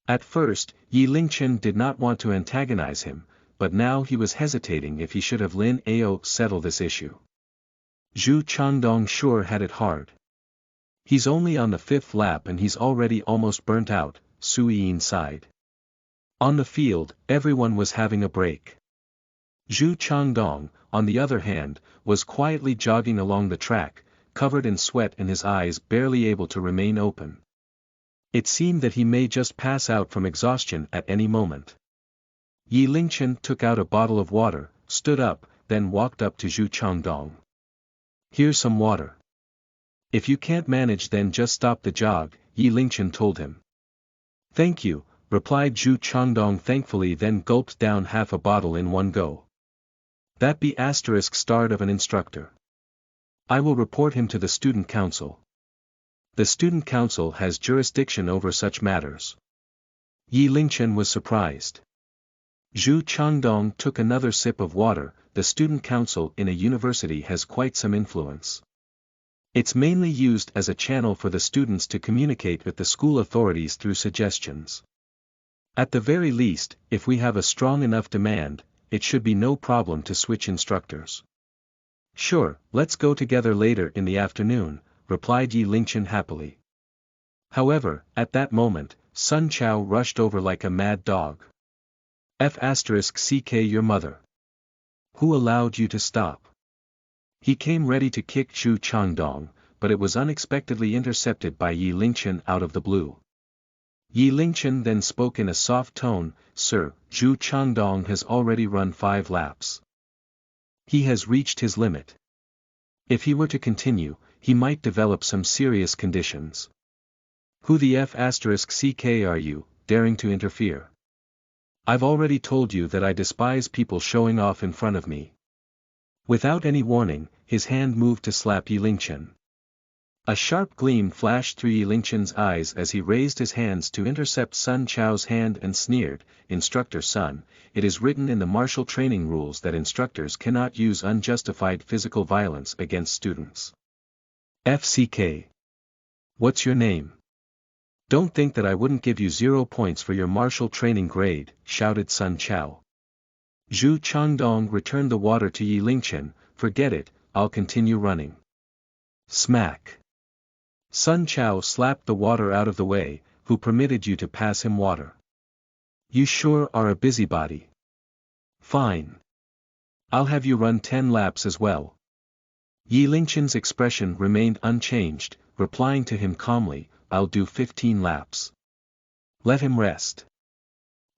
At first, Yi Lingchen did not want to antagonize him, but now he was hesitating if he should have Lin Ao settle this issue. Zhu Changdong sure had it hard. He's only on the 5th lap and he's already almost burnt out, Su Yin sighed. On the field, everyone was having a break. Zhu Changdong, on the other hand, was quietly jogging along the track, covered in sweat and his eyes barely able to remain open. It seemed that he may just pass out from exhaustion at any moment. Yi Lingchen took out a bottle of water, stood up, then walked up to Zhu Changdong. "Here's some water. If you can't manage then just stop the jog," Yi Lingchen told him. "Thank you," replied Zhu Changdong thankfully, then gulped down half a bottle in one go. "That be *** of an instructor. I will report him to the student council. The student council has jurisdiction over such matters." Yi Lingchen was surprised. Zhu Changdong took another sip of water. The student council in a university has quite some influence. It's mainly used as a channel for the students to communicate with the school authorities through suggestions. At the very least, if we have a strong enough demand, it should be no problem to switch instructors. "Sure, let's go together later in the afternoon," replied Yi Lingchen happily. However, at that moment, Sun Chao rushed over like a mad dog. "F***ck your mother. Who allowed you to stop?" He came ready to kick Zhu Changdong, but it was unexpectedly intercepted by Yi Lingchen out of the blue. Yi Lingchen then spoke in a soft tone, "Sir, Zhu Changdong has already run 5 laps. He has reached his limit. If he were to continue, he might develop some serious conditions." "Who the ***ck are you, daring to interfere? I've already told you that I despise people showing off in front of me." Without any warning, his hand moved to slap Yi Lingchen. A sharp gleam flashed through Yi Lingchen's eyes as he raised his hands to intercept Sun Chao's hand and sneered, "Instructor Sun, it is written in the martial training rules that instructors cannot use unjustified physical violence against students." "FCK. What's your name? Don't think that I wouldn't give you 0 points for your martial training grade," shouted Sun Chao. Zhu Changdong returned the water to Yi Lingchen. "Forget it, I'll continue running." Smack. Sun Chao slapped the water out of the way. "Who permitted you to pass him water? You sure are a busybody. Fine. I'll have you run 10 laps as well." Yi Lingchen's expression remained unchanged, replying to him calmly, "I'll do 15 laps. Let him rest."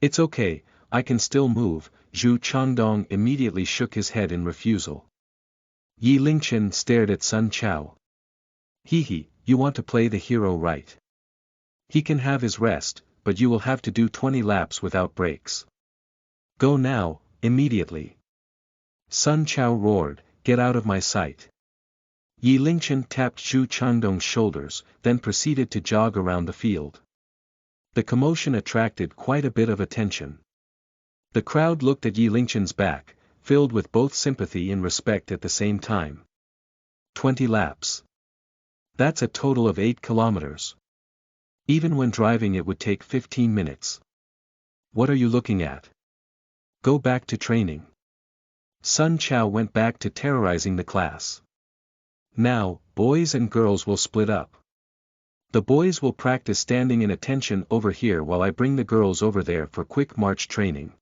"It's okay, I can still move." Zhu Changdong immediately shook his head in refusal. Yi Lingchen stared at Sun Chao. "Hee, you want to play the hero, right? He can have his rest, but you will have to do 20 laps without breaks. Go now, immediately." Sun Chao roared, "Get out of my sight." Yi Lingchen tapped Zhu Changdong's shoulders, then proceeded to jog around the field. The commotion attracted quite a bit of attention. The crowd looked at Yi Lingchen's back, filled with both sympathy and respect at the same time. 20 laps. That's a total of 8 kilometers. Even when driving it would take 15 minutes. What are you looking at? Go back to training. Sun Chao went back to terrorizing the class. "Now, boys and girls will split up. The boys will practice standing in attention over here while I bring the girls over there for quick march training."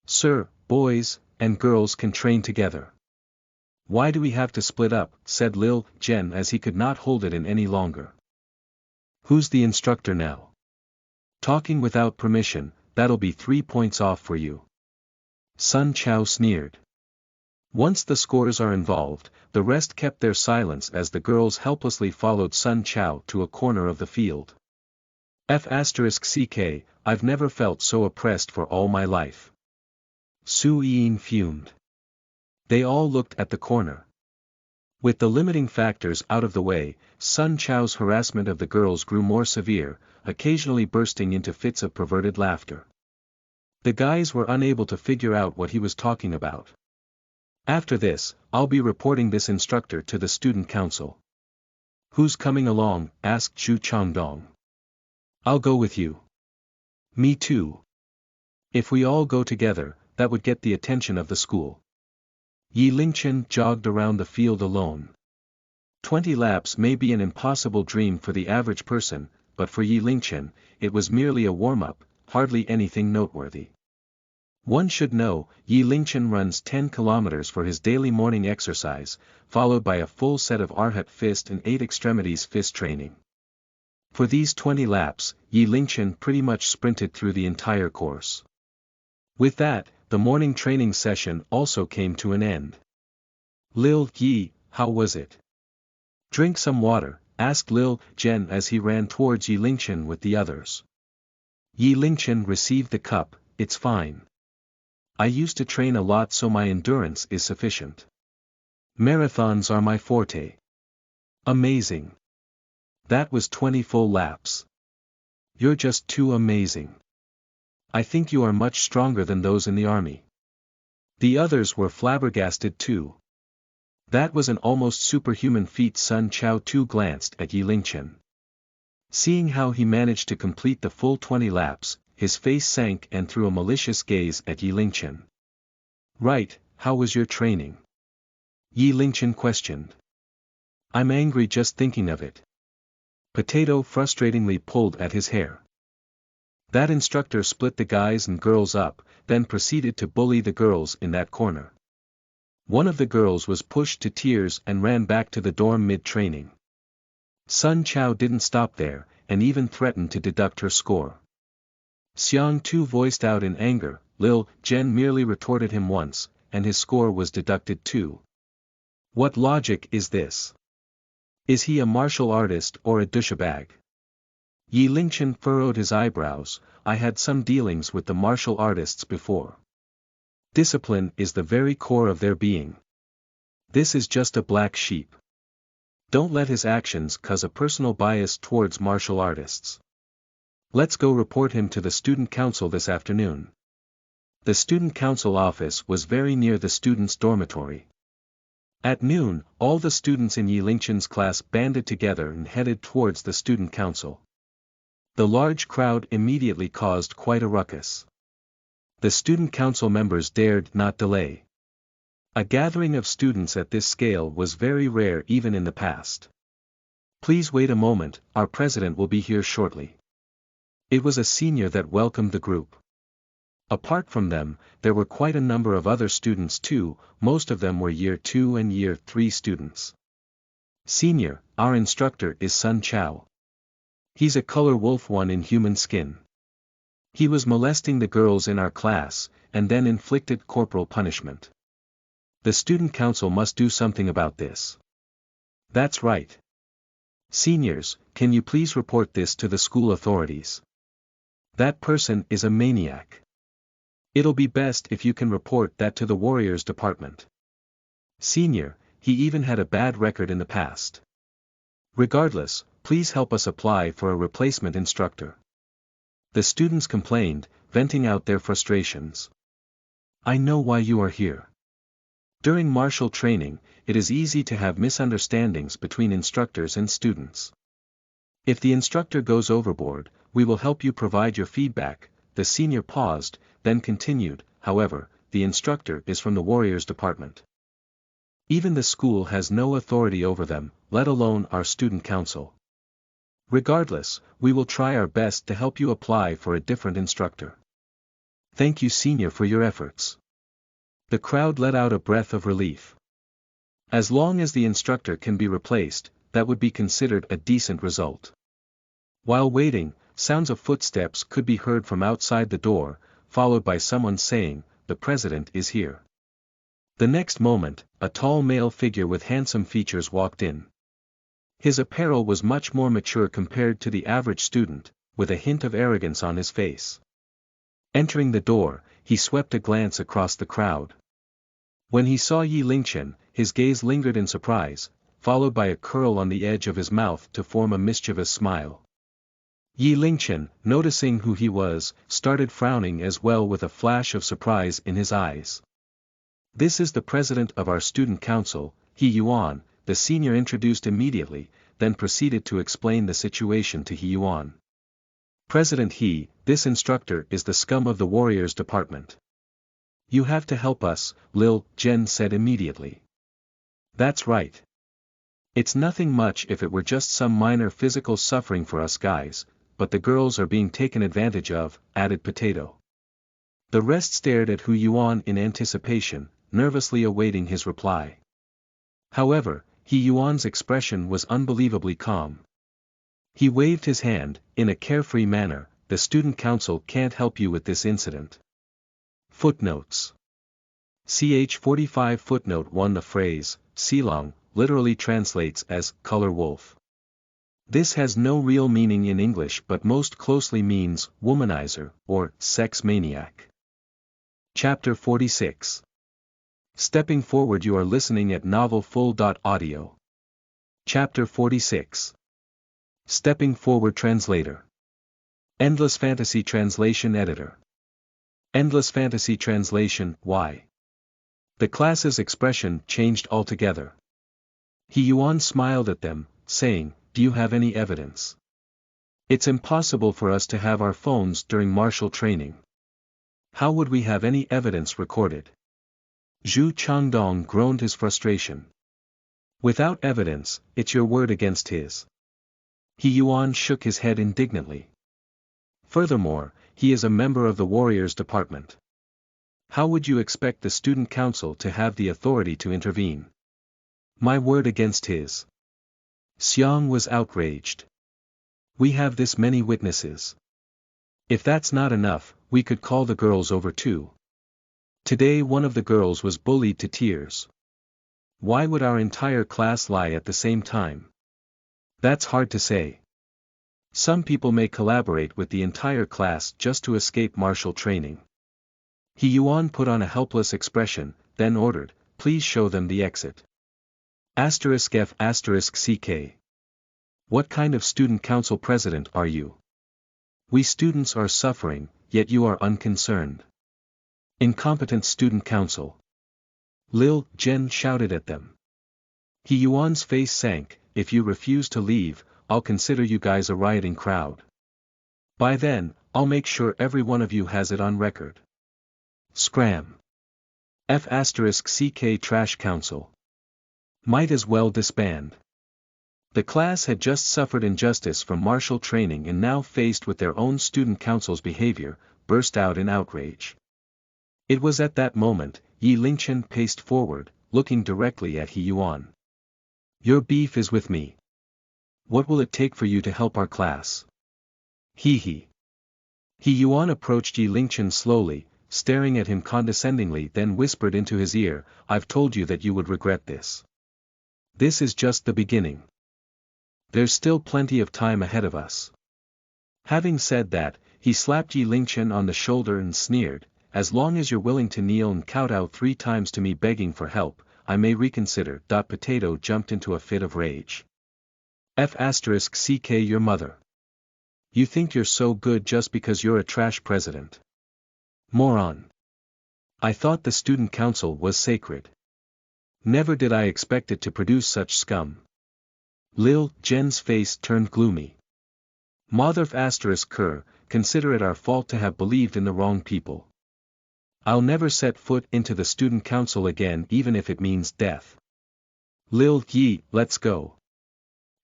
"Sir, boys and girls can train together. Why do we have to split up?" said Lil Jen as he could not hold it in any longer. "Who's the instructor now? Talking without permission, that'll be 3 points off for you." Sun Chao sneered. Once the scores are involved, the rest kept their silence as the girls helplessly followed Sun Chao to a corner of the field. "F***ck, I've never felt so oppressed for all my life." Su Yin fumed. They all looked at the corner. With the limiting factors out of the way, Sun Chao's harassment of the girls grew more severe, occasionally bursting into fits of perverted laughter. The guys were unable to figure out what he was talking about. "After this, I'll be reporting this instructor to the student council." "Who's coming along?" asked Zhu Changdong. "I'll go with you." "Me too. If we all go together, that would get the attention of the school." Yi Lingchen jogged around the field alone. 20 laps may be an impossible dream for the average person, but for Yi Lingchen, it was merely a warm-up, hardly anything noteworthy. One should know, Yi Lingchen runs 10 kilometers for his daily morning exercise, followed by a full set of Arhat fist and 8 extremities fist training. For these 20 laps, Yi Lingchen pretty much sprinted through the entire course. With that, the morning training session also came to an end. Lil Yi, how was it? Drink some water, asked Lil Zhen as he ran towards Yi Lingchen with the others. Yi Lingchen received the cup. It's fine. I used to train a lot so my endurance is sufficient. Marathons are my forte. Amazing. That was 20 full laps. You're just too amazing. I think you are much stronger than those in the army. The others were flabbergasted too. That was an almost superhuman feat. Sun Chao too glanced at Yi Lingchen. Seeing how he managed to complete the full 20 laps, his face sank and threw a malicious gaze at Yi Lingchen. Right, how was your training? Yi Lingchen questioned. I'm angry just thinking of it. Potato frustratingly pulled at his hair. That instructor split the guys and girls up, then proceeded to bully the girls in that corner. One of the girls was pushed to tears and ran back to the dorm mid-training. Sun Chao didn't stop there, and even threatened to deduct her score. Xiang Tu voiced out in anger. Lil Zhen merely retorted him once, and his score was deducted too. What logic is this? Is he a martial artist or a douchebag? Yi Lingchen furrowed his eyebrows. I had some dealings with the martial artists before. Discipline is the very core of their being. This is just a black sheep. Don't let his actions cause a personal bias towards martial artists. Let's go report him to the student council this afternoon. The student council office was very near the students' dormitory. At noon, all the students in Yi Lingchen's class banded together and headed towards the student council. The large crowd immediately caused quite a ruckus. The student council members dared not delay. A gathering of students at this scale was very rare even in the past. Please wait a moment, our president will be here shortly. It was a senior that welcomed the group. Apart from them, there were quite a number of other students too, most of them were Year 2 and Year 3 students. Senior, our instructor is Sun Chao. He's a color wolf one in human skin. He was molesting the girls in our class, and then inflicted corporal punishment. The student council must do something about this. That's right. Seniors, can you please report this to the school authorities? That person is a maniac. It'll be best if you can report that to the Warriors department. Senior, he even had a bad record in the past. Regardless, please help us apply for a replacement instructor. The students complained, venting out their frustrations. I know why you are here. During martial training, it is easy to have misunderstandings between instructors and students. If the instructor goes overboard, we will help you provide your feedback. The senior paused, then continued, however, the instructor is from the Warriors department. Even the school has no authority over them, let alone our student council. Regardless, we will try our best to help you apply for a different instructor. Thank you, senior, for your efforts. The crowd let out a breath of relief. As long as the instructor can be replaced, that would be considered a decent result. While waiting, sounds of footsteps could be heard from outside the door, followed by someone saying, "The president is here." The next moment, a tall male figure with handsome features walked in. His apparel was much more mature compared to the average student, with a hint of arrogance on his face. Entering the door, he swept a glance across the crowd. When he saw Yi Lingchen, his gaze lingered in surprise, followed by a curl on the edge of his mouth to form a mischievous smile. Yi Lingchen, noticing who he was, started frowning as well with a flash of surprise in his eyes. This is the president of our student council, He Yuan, the senior introduced immediately, then proceeded to explain the situation to He Yuan. President He, this instructor is the scum of the Warriors department. You have to help us, Lil Zhen said immediately. That's right. It's nothing much if it were just some minor physical suffering for us guys, but the girls are being taken advantage of, added Potato. The rest stared at Hu Yuan in anticipation, nervously awaiting his reply. However, He Yuan's expression was unbelievably calm. He waved his hand, in a carefree manner. The student council can't help you with this incident. Footnotes. Ch 45 Footnote 1. The phrase, Silong, literally translates as, color wolf. This has no real meaning in English but most closely means, womanizer, or, sex maniac. Chapter 46. Stepping forward. You are listening at novelfull.audio. Chapter 46. Stepping forward. Translator. Endless Fantasy Translation Editor. Endless Fantasy Translation, why? The class's expression changed altogether. He Yuan smiled at them, saying, do you have any evidence? It's impossible for us to have our phones during martial training. How would we have any evidence recorded? Zhu Changdong groaned his frustration. Without evidence, it's your word against his. He Yuan shook his head indignantly. Furthermore, he is a member of the Warriors Department. How would you expect the student council to have the authority to intervene? My word against his. Xiang was outraged. We have this many witnesses. If that's not enough, we could call the girls over too. Today one of the girls was bullied to tears. Why would our entire class lie at the same time? That's hard to say. Some people may collaborate with the entire class just to escape martial training. He Yuan put on a helpless expression, then ordered, please show them the exit. *F***CK. What kind of student council president are you? We students are suffering, yet you are unconcerned. Incompetent student council. Lil Jen shouted at them. He Yuan's face sank. If you refuse to leave, I'll consider you guys a rioting crowd. By then, I'll make sure every one of you has it on record. Scram. F***CK Trash Council. Might as well disband. The class had just suffered injustice from martial training and now faced with their own student council's behavior, burst out in outrage. It was at that moment, Yi Lingchen paced forward, looking directly at He Yuan. Your beef is with me. What will it take for you to help our class? He Yuan approached Yi Lingchen slowly, staring at him condescendingly, then whispered into his ear, I've told you that you would regret this. This is just the beginning. There's still plenty of time ahead of us. Having said that, he slapped Yi Lingchen on the shoulder and sneered, as long as you're willing to kneel and kowtow 3 times to me begging for help, I may reconsider. Potato jumped into a fit of rage. F***CK your mother. You think you're so good just because you're a trash president. Moron. I thought the student council was sacred. Never did I expect it to produce such scum. Lil Jen's face turned gloomy. Mother****, consider it our fault to have believed in the wrong people. I'll never set foot into the student council again even if it means death. Lil Yi, let's go.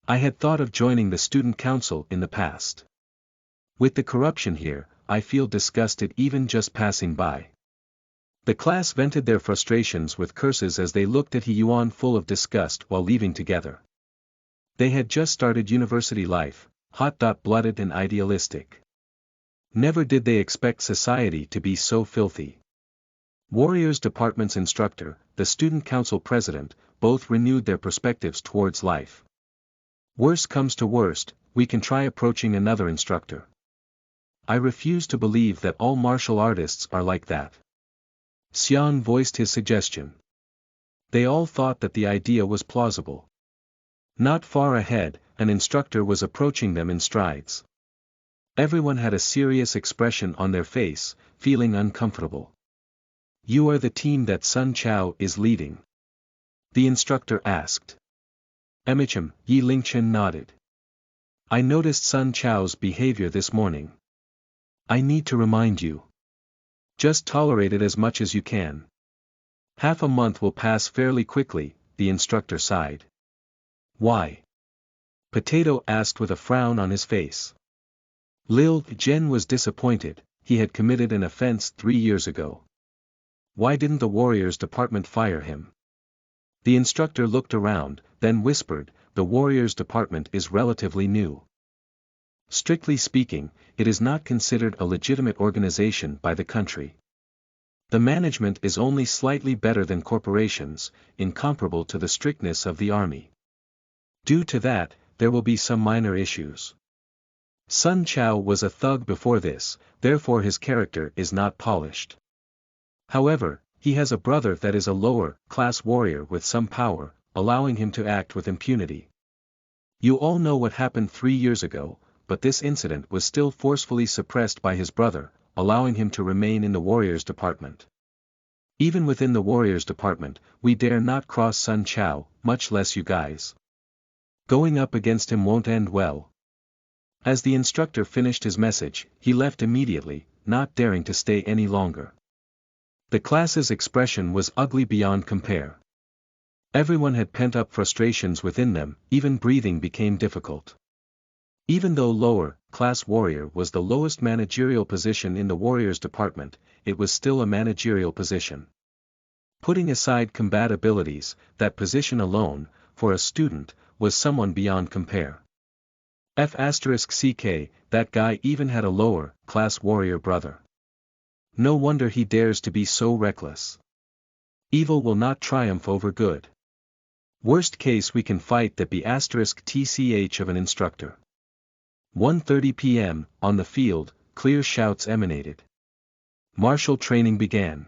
I had thought of joining the student council in the past. With the corruption here, I feel disgusted even just passing by. The class vented their frustrations with curses as they looked at He Yuan full of disgust while leaving together. They had just started university life, hot-blooded and idealistic. Never did they expect society to be so filthy. Warriors Department's instructor, the student council president, both renewed their perspectives towards life. Worst comes to worst, we can try approaching another instructor. I refuse to believe that all martial artists are like that. Xiang voiced his suggestion. They all thought that the idea was plausible. Not far ahead, an instructor was approaching them in strides. Everyone had a serious expression on their face, feeling uncomfortable. You are the team that Sun Chao is leading? The instructor asked. Emicham, Yi Lingchen nodded. I noticed Sun Chao's behavior this morning. I need to remind you. Just tolerate it as much as you can. Half a month will pass fairly quickly, the instructor sighed. Why? Potato asked with a frown on his face. Lil Jen was disappointed. He had committed an offense 3 years ago. Why didn't the Warriors department fire him? The instructor looked around, then whispered, the Warriors department is relatively new. Strictly speaking, it is not considered a legitimate organization by the country. The management is only slightly better than corporations, incomparable to the strictness of the army. Due to that, there will be some minor issues. Sun Chow was a thug before this, therefore his character is not polished. However, he has a brother that is a lower-class warrior with some power, allowing him to act with impunity. You all know what happened 3 years ago, but this incident was still forcefully suppressed by his brother, allowing him to remain in the Warriors department. Even within the Warriors department, we dare not cross Sun Chow, much less you guys. Going up against him won't end well. As the instructor finished his message, he left immediately, not daring to stay any longer. The class's expression was ugly beyond compare. Everyone had pent-up frustrations within them, even breathing became difficult. Even though lower-class warrior was the lowest managerial position in the Warriors department, it was still a managerial position. Putting aside combat abilities, that position alone, for a student, was someone beyond compare. F***ck, that guy even had a lower-class warrior brother. No wonder he dares to be so reckless. Evil will not triumph over good. Worst case we can fight that *tch of an instructor. 1:30 p.m., on the field, clear shouts emanated. Martial training began.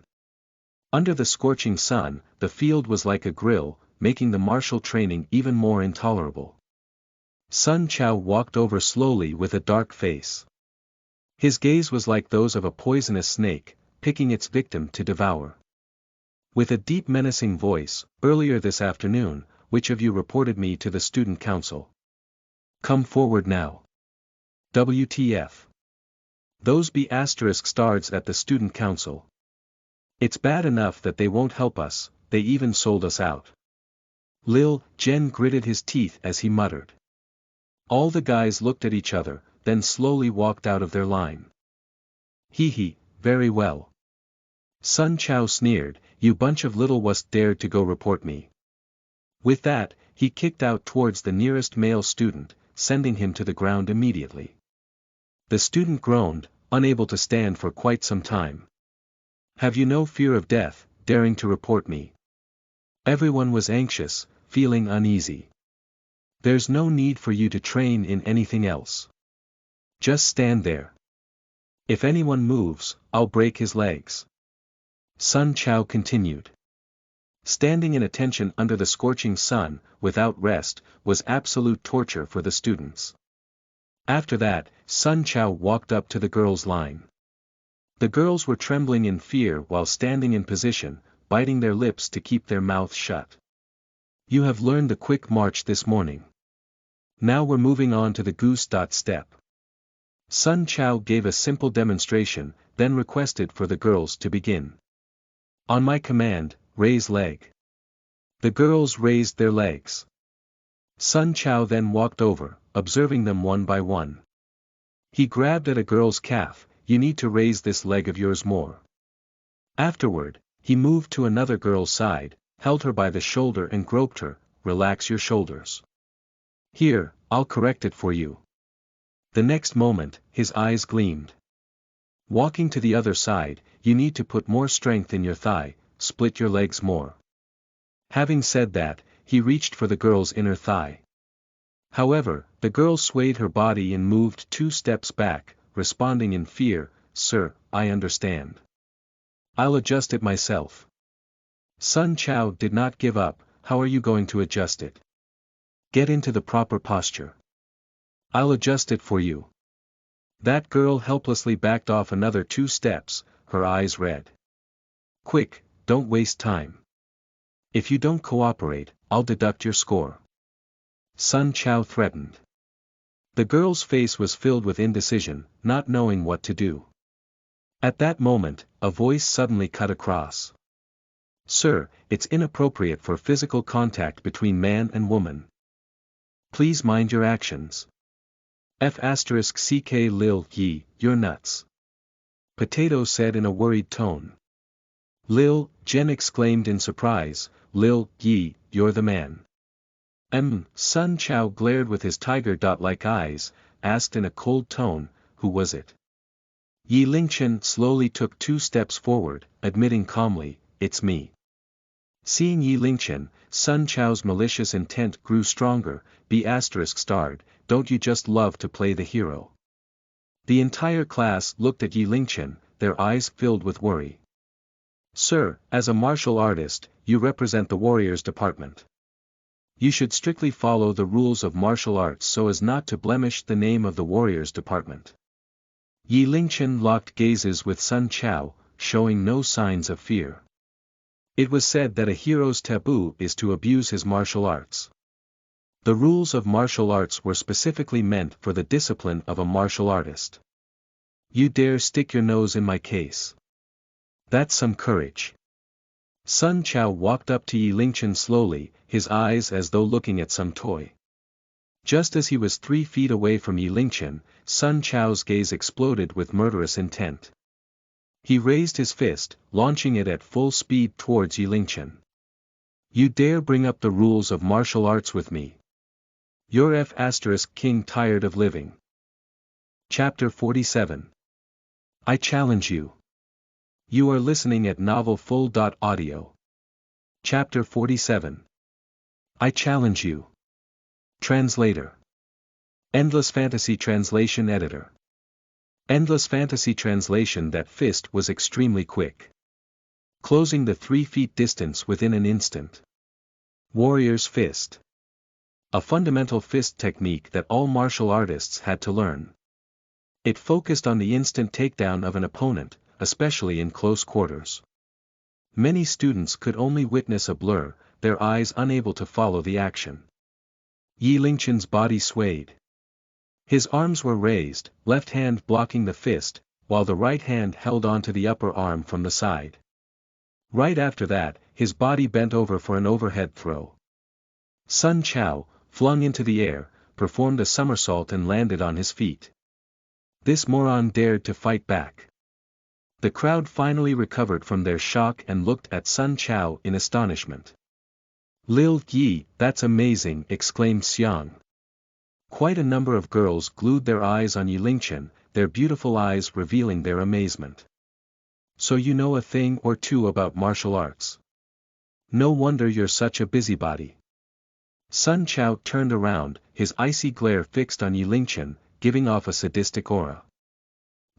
Under the scorching sun, the field was like a grill, making the martial training even more intolerable. Sun Chow walked over slowly with a dark face. His gaze was like those of a poisonous snake, picking its victim to devour. With a deep menacing voice, earlier this afternoon, which of you reported me to the student council? Come forward now. WTF. Those **stards at the student council. It's bad enough that they won't help us, they even sold us out. Lil Jen gritted his teeth as he muttered. All the guys looked at each other, then slowly walked out of their line. Hee, very well. Sun Chow sneered, you bunch of little wuss dared to go report me. With that, he kicked out towards the nearest male student, sending him to the ground immediately. The student groaned, unable to stand for quite some time. Have you no fear of death, daring to report me? Everyone was anxious, feeling uneasy. There's no need for you to train in anything else. Just stand there. If anyone moves, I'll break his legs. Sun Chow continued. Standing in attention under the scorching sun, without rest, was absolute torture for the students. After that, Sun Chow walked up to the girls' line. The girls were trembling in fear while standing in position, biting their lips to keep their mouths shut. You have learned the quick march this morning. Now we're moving on to the goose step. Sun Chow gave a simple demonstration, then requested for the girls to begin. On my command, raise leg. The girls raised their legs. Sun Chow then walked over, observing them one by one. He grabbed at a girl's calf, you need to raise this leg of yours more. Afterward, he moved to another girl's side, held her by the shoulder and groped her, relax your shoulders. Here, I'll correct it for you. The next moment, his eyes gleamed. Walking to the other side, you need to put more strength in your thigh, split your legs more. Having said that, he reached for the girl's inner thigh. However, the girl swayed her body and moved 2 steps back, responding in fear, sir, I understand. I'll adjust it myself. Sun Chow did not give up, how are you going to adjust it? Get into the proper posture. I'll adjust it for you. That girl helplessly backed off another 2 steps, her eyes red. Quick, don't waste time. If you don't cooperate, I'll deduct your score. Sun Chow threatened. The girl's face was filled with indecision, not knowing what to do. At that moment, a voice suddenly cut across. Sir, it's inappropriate for physical contact between man and woman. Please mind your actions. F***ck Lil Yi, you're nuts. Potato said in a worried tone. Lil, Jen exclaimed in surprise, Lil Yi, you're the man. Sun Chow glared with his tiger-like eyes, asked in a cold tone, who was it? Yi Lingchen slowly took 2 steps forward, admitting calmly, it's me. Seeing Yi Lingchen, Sun Chow's malicious intent grew stronger, B****, don't you just love to play the hero? The entire class looked at Yi Lingchen, their eyes filled with worry. Sir, as a martial artist, you represent the warriors department. You should strictly follow the rules of martial arts so as not to blemish the name of the warriors department. Yi Lingchen locked gazes with Sun Chow, showing no signs of fear. It was said that a hero's taboo is to abuse his martial arts. The rules of martial arts were specifically meant for the discipline of a martial artist. You dare stick your nose in my case? That's some courage. Sun Chow walked up to Yi Lingchen slowly, his eyes as though looking at some toy. Just as he was 3 feet away from Yi Lingchen, Sun Chow's gaze exploded with murderous intent. He raised his fist, launching it at full speed towards Yi Lingchen. You dare bring up the rules of martial arts with me? You're F***king tired of living. Chapter 47. I challenge you. You are listening at novelfull.audio. Chapter 47. I challenge you. Translator. Endless Fantasy Translation Editor. Endless Fantasy Translation. That fist was extremely quick. Closing the 3 feet distance within an instant. Warrior's Fist. A fundamental fist technique that all martial artists had to learn. It focused on the instant takedown of an opponent, especially in close quarters. Many students could only witness a blur, their eyes unable to follow the action. Yi Lingchen's body swayed. His arms were raised, left hand blocking the fist, while the right hand held onto the upper arm from the side. Right after that, his body bent over for an overhead throw. Sun Chow, flung into the air, performed a somersault and landed on his feet. This moron dared to fight back. The crowd finally recovered from their shock and looked at Sun Chow in astonishment. Lil Yi, that's amazing, exclaimed Xiang. Quite a number of girls glued their eyes on Yi Lingchen, their beautiful eyes revealing their amazement. So you know a thing or two about martial arts. No wonder you're such a busybody. Sun Chow turned around, his icy glare fixed on Yi Lingchen, giving off a sadistic aura.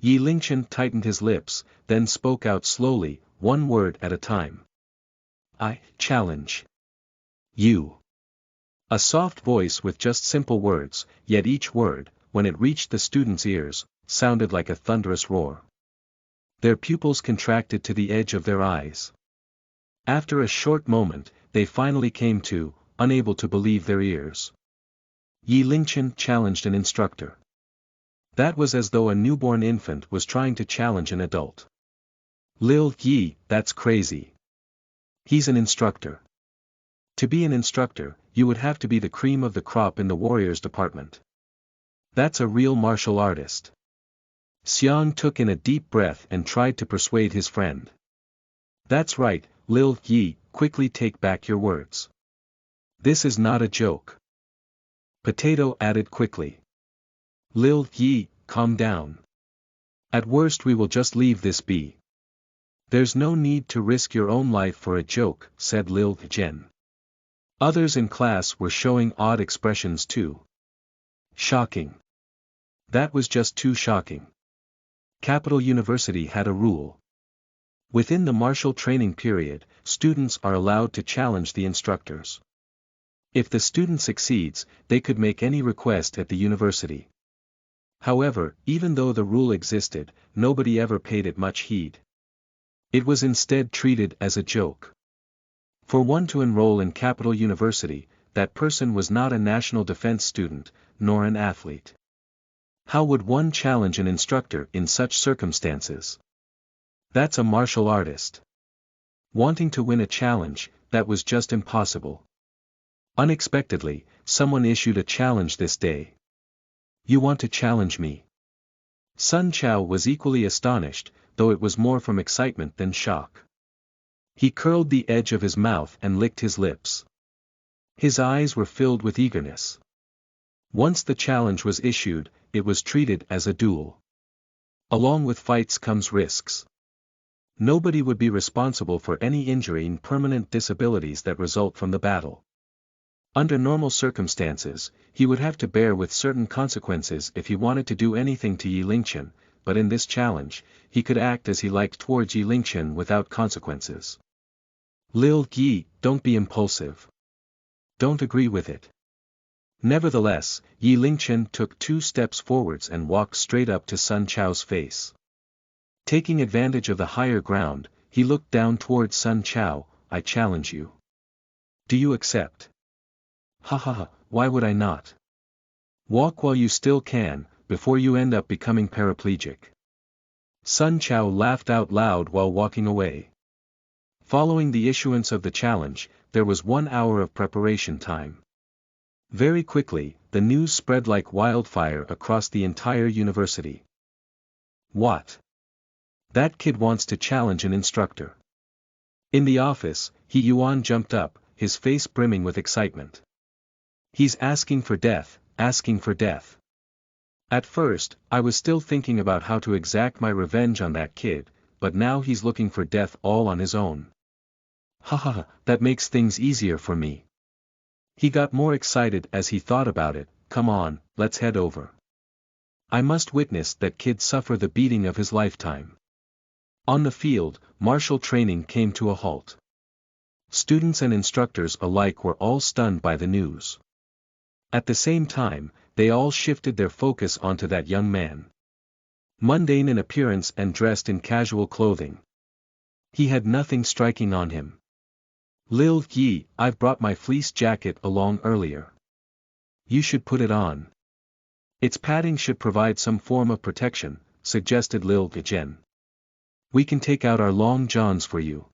Yi Lingchen tightened his lips, then spoke out slowly, one word at a time. I challenge you. A soft voice with just simple words, yet each word, when it reached the students' ears, sounded like a thunderous roar. Their pupils contracted to the edge of their eyes. After a short moment, they finally came to, unable to believe their ears. Yi Lingchen challenged an instructor. That was as though a newborn infant was trying to challenge an adult. Lil Yi, that's crazy. He's an instructor. To be an instructor, you would have to be the cream of the crop in the warriors department. That's a real martial artist. Xiang took in a deep breath and tried to persuade his friend. That's right, Lil Yi, quickly take back your words. This is not a joke. Potato added quickly. Lil Yi, calm down. At worst we will just leave this be. There's no need to risk your own life for a joke, said Lil Jen. Others in class were showing odd expressions too. Shocking. That was just too shocking. Capital University had a rule. Within the martial training period, students are allowed to challenge the instructors. If the student succeeds, they could make any request at the university. However, even though the rule existed, nobody ever paid it much heed. It was instead treated as a joke. For one to enroll in Capital University, that person was not a national defense student, nor an athlete. How would one challenge an instructor in such circumstances? That's a martial artist. Wanting to win a challenge, that was just impossible. Unexpectedly, someone issued a challenge this day. You want to challenge me? Sun Chow was equally astonished, though it was more from excitement than shock. He curled the edge of his mouth and licked his lips. His eyes were filled with eagerness. Once the challenge was issued, it was treated as a duel. Along with fights comes risks. Nobody would be responsible for any injury and permanent disabilities that result from the battle. Under normal circumstances, he would have to bear with certain consequences if he wanted to do anything to Yi Lingchen, but in this challenge, he could act as he liked towards Yi Lingchen without consequences. Lil Yi, don't be impulsive. Don't agree with it. Nevertheless, Yi Lingchen took 2 steps forwards and walked straight up to Sun Chow's face. Taking advantage of the higher ground, he looked down towards Sun Chow. I challenge you. Do you accept? Ha ha ha, why would I not? Walk while you still can, before you end up becoming paraplegic. Sun Chow laughed out loud while walking away. Following the issuance of the challenge, there was 1 hour of preparation time. Very quickly, the news spread like wildfire across the entire university. What? That kid wants to challenge an instructor. In the office, He Yuan jumped up, his face brimming with excitement. He's asking for death, asking for death. At first, I was still thinking about how to exact my revenge on that kid, but now he's looking for death all on his own. Ha ha ha, that makes things easier for me. He got more excited as he thought about it. Come on, let's head over. I must witness that kid suffer the beating of his lifetime. On the field, martial training came to a halt. Students and instructors alike were all stunned by the news. At the same time, they all shifted their focus onto that young man. Mundane in appearance and dressed in casual clothing. He had nothing striking on him. Lil Yi, I've brought my fleece jacket along earlier. You should put it on. Its padding should provide some form of protection, suggested Lil Gajen. We can take out our long johns for you.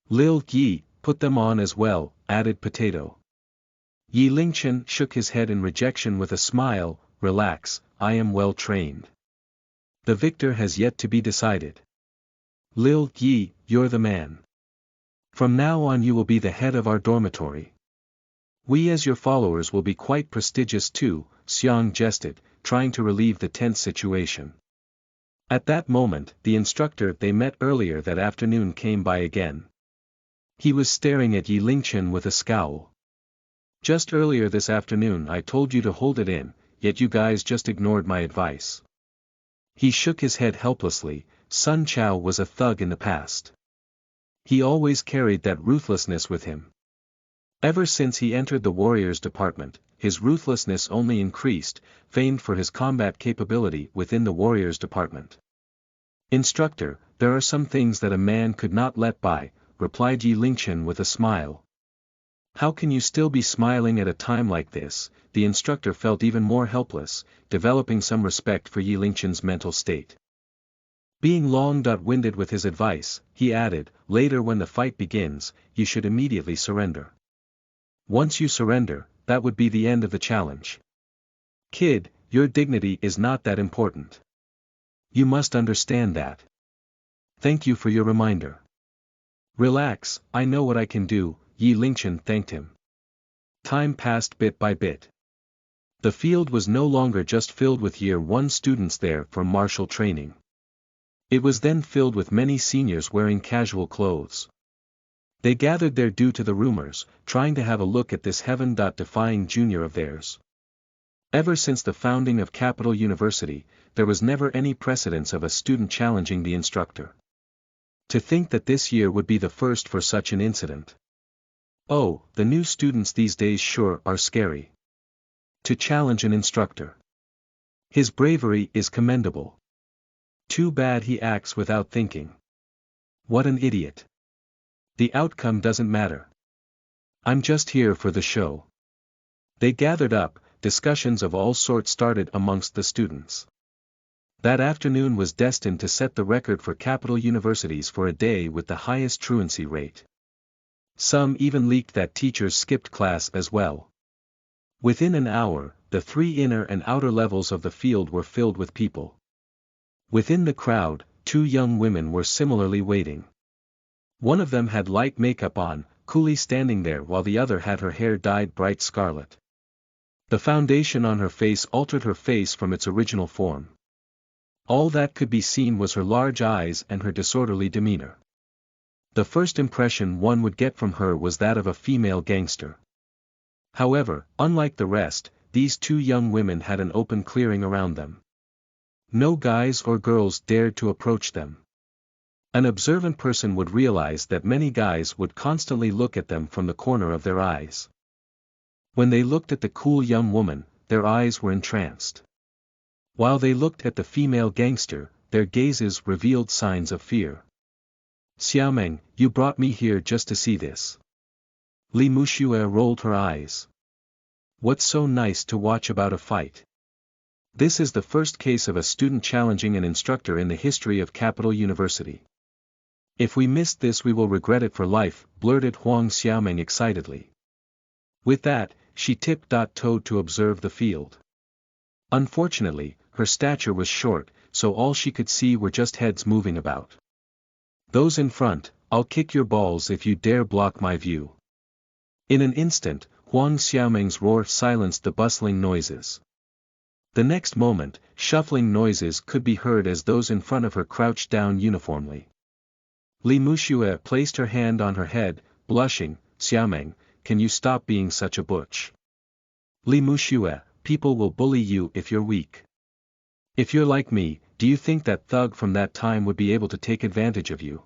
Lil Yi, put them on as well, added Potato. Yi Lingchen shook his head in rejection with a smile. Relax, I am well trained. The victor has yet to be decided. Lil Yi, you're the man. From now on you will be the head of our dormitory. We as your followers will be quite prestigious too, Xiang jested, trying to relieve the tense situation. At that moment, the instructor they met earlier that afternoon came by again. He was staring at Yi Lingchen with a scowl. Just earlier this afternoon I told you to hold it in, yet you guys just ignored my advice. He shook his head helplessly. Sun Chow was a thug in the past. He always carried that ruthlessness with him. Ever since he entered the warriors department, his ruthlessness only increased, famed for his combat capability within the warriors department. Instructor, there are some things that a man could not let by, replied Yi Lingchen with a smile. How can you still be smiling at a time like this? The instructor felt even more helpless, developing some respect for Yi Lingchen's mental state. Being long-winded with his advice, he added, later when the fight begins, you should immediately surrender. Once you surrender, that would be the end of the challenge. Kid, your dignity is not that important. You must understand that. Thank you for your reminder. Relax, I know what I can do, Yi Lingchen thanked him. Time passed bit by bit. The field was no longer just filled with Year 1 students there for martial training. It was then filled with many seniors wearing casual clothes. They gathered there due to the rumors, trying to have a look at this heaven-defying junior of theirs. Ever since the founding of Capital University, there was never any precedence of a student challenging the instructor. To think that this year would be the first for such an incident. Oh, the new students these days sure are scary. To challenge an instructor. His bravery is commendable. Too bad he acts without thinking. What an idiot. The outcome doesn't matter. I'm just here for the show. They gathered up, discussions of all sorts started amongst the students. That afternoon was destined to set the record for capital universities for a day with the highest truancy rate. Some even leaked that teachers skipped class as well. Within an hour, the 3 inner and outer levels of the field were filled with people. Within the crowd, 2 young women were similarly waiting. One of them had light makeup on, coolly standing there while the other had her hair dyed bright scarlet. The foundation on her face altered her face from its original form. All that could be seen was her large eyes and her disorderly demeanor. The first impression one would get from her was that of a female gangster. However, unlike the rest, these 2 young women had an open clearing around them. No guys or girls dared to approach them. An observant person would realize that many guys would constantly look at them from the corner of their eyes. When they looked at the cool young woman, their eyes were entranced. While they looked at the female gangster, their gazes revealed signs of fear. "Xiaomeng, you brought me here just to see this." Li Muxue rolled her eyes. "What's so nice to watch about a fight? This is the first case of a student challenging an instructor in the history of Capital University. If we missed this we will regret it for life," blurted Huang Xiaomeng excitedly. With that, she tiptoed to observe the field. Unfortunately, her stature was short, so all she could see were just heads moving about. "Those in front, I'll kick your balls if you dare block my view." In an instant, Huang Xiaomeng's roar silenced the bustling noises. The next moment, shuffling noises could be heard as those in front of her crouched down uniformly. Li Muxue placed her hand on her head, blushing. "Xiaomeng, can you stop being such a butch? Li Muxue, people will bully you if you're weak. If you're like me, do you think that thug from that time would be able to take advantage of you?"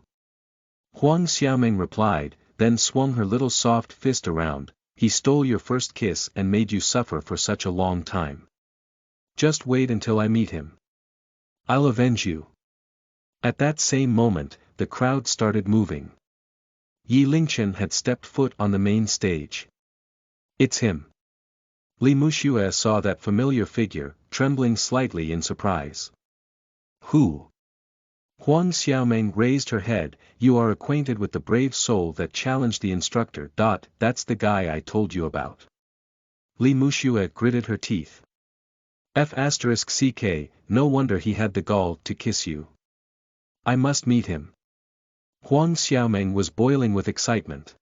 Huang Xiaomeng replied, then swung her little soft fist around. "He stole your first kiss and made you suffer for such a long time. Just wait until I meet him. I'll avenge you." At that same moment, the crowd started moving. Yi Lingchen had stepped foot on the main stage. "It's him." Li Muxue saw that familiar figure, trembling slightly in surprise. "Who?" Huang Xiaomeng raised her head. "You are acquainted with the brave soul that challenged the instructor. That's the guy I told you about." Li Muxue gritted her teeth. F***ck, no wonder he had the gall to kiss you. I must meet him." Huang Xiaomeng was boiling with excitement.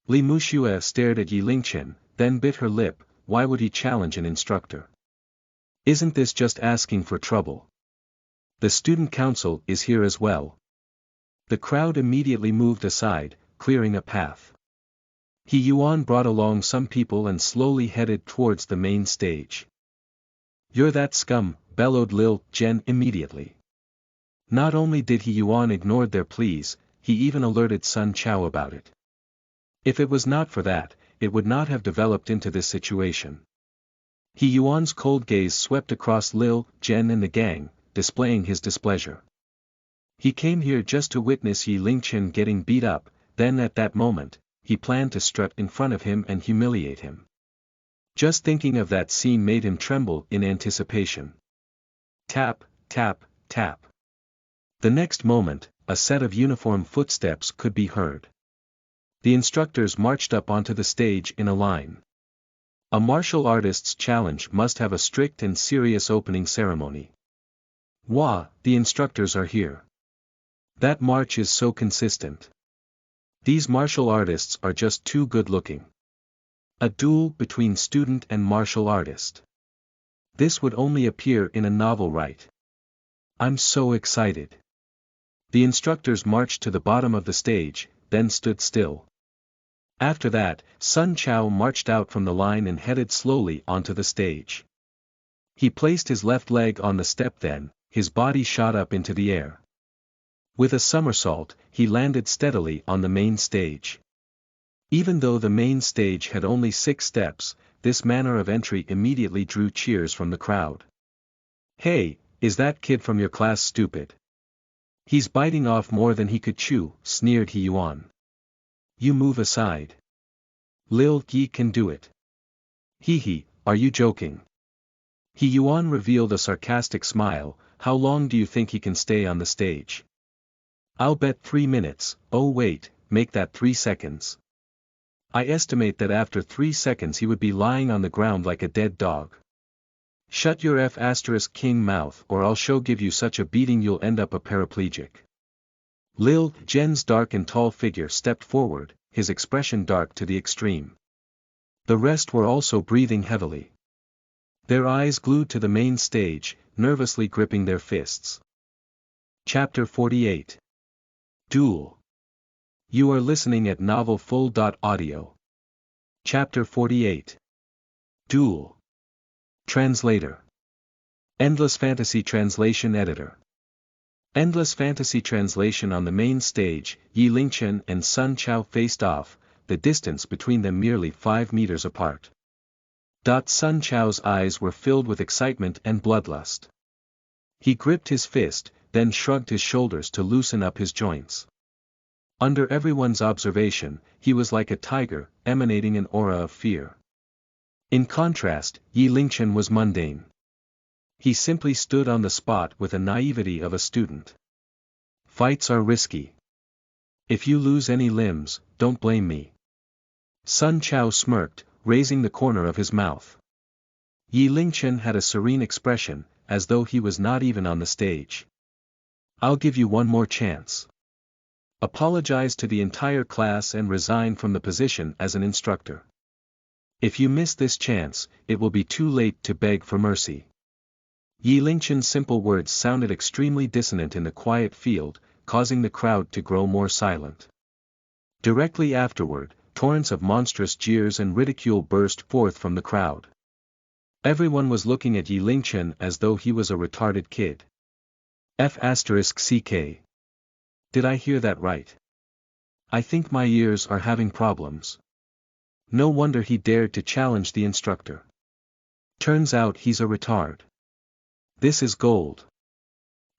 Li Muxue stared at Yi Lingchen, then bit her lip. Why would he challenge an instructor? Isn't this just asking for trouble? The student council is here as well. The crowd immediately moved aside, clearing a path. He Yuan brought along some people and slowly headed towards the main stage. "You're that scum," bellowed Lil Jen immediately. Not only did He Yuan ignore their pleas, he even alerted Sun Chao about it. If it was not for that, it would not have developed into this situation. He Yuan's cold gaze swept across Lil Jen and the gang, displaying his displeasure. He came here just to witness Yi Lingchen getting beat up, then at that moment, he planned to strut in front of him and humiliate him. Just thinking of that scene made him tremble in anticipation. Tap, tap, tap. The next moment, a set of uniform footsteps could be heard. The instructors marched up onto the stage in a line. A martial artist's challenge must have a strict and serious opening ceremony. Wah, the instructors are here. That march is so consistent. These martial artists are just too good looking. A duel between student and martial artist. This would only appear in a novel, right? I'm so excited. The instructors marched to the bottom of the stage, then stood still. After that, Sun Chao marched out from the line and headed slowly onto the stage. He placed his left leg on the step, then, his body shot up into the air. With a somersault, he landed steadily on the main stage. Even though the main stage had only 6 steps, this manner of entry immediately drew cheers from the crowd. "Hey, is that kid from your class stupid? He's biting off more than he could chew," sneered He Yuan. "You move aside. Lil Yi can do it." "Hee, are you joking?" He Yuan revealed a sarcastic smile. "How long do you think he can stay on the stage?" "I'll bet 3 minutes, oh wait, make that 3 seconds." I estimate that after 3 seconds he would be lying on the ground like a dead dog. Shut your King mouth or I'll give you such a beating you'll end up a paraplegic. Lil Jen's dark and tall figure stepped forward, his expression dark to the extreme. The rest were also breathing heavily. Their eyes glued to the main stage, nervously gripping their fists. Chapter 48. Duel. You are listening at novelfull.audio. Chapter 48. Duel. Translator. Endless Fantasy Translation Editor. Endless Fantasy Translation. On the main stage, Yi Lingchen and Sun Chao faced off, the distance between them merely 5 meters apart. Sun Chao's eyes were filled with excitement and bloodlust. He gripped his fist, then shrugged his shoulders to loosen up his joints. Under everyone's observation, he was like a tiger, emanating an aura of fear. In contrast, Yi Lingchen was mundane. He simply stood on the spot with the naivety of a student. Fights are risky. If you lose any limbs, don't blame me. Sun Chao smirked, raising the corner of his mouth. Yi Lingchen had a serene expression, as though he was not even on the stage. I'll give you one more chance. Apologize to the entire class and resign from the position as an instructor. If you miss this chance, it will be too late to beg for mercy. Yi Lingchen's simple words sounded extremely dissonant in the quiet field, causing the crowd to grow more silent. Directly afterward, torrents of monstrous jeers and ridicule burst forth from the crowd. Everyone was looking at Yi Lingchen as though he was a retarded kid. CK. Did I hear that right? I think my ears are having problems. No wonder he dared to challenge the instructor. Turns out he's a retard. This is gold.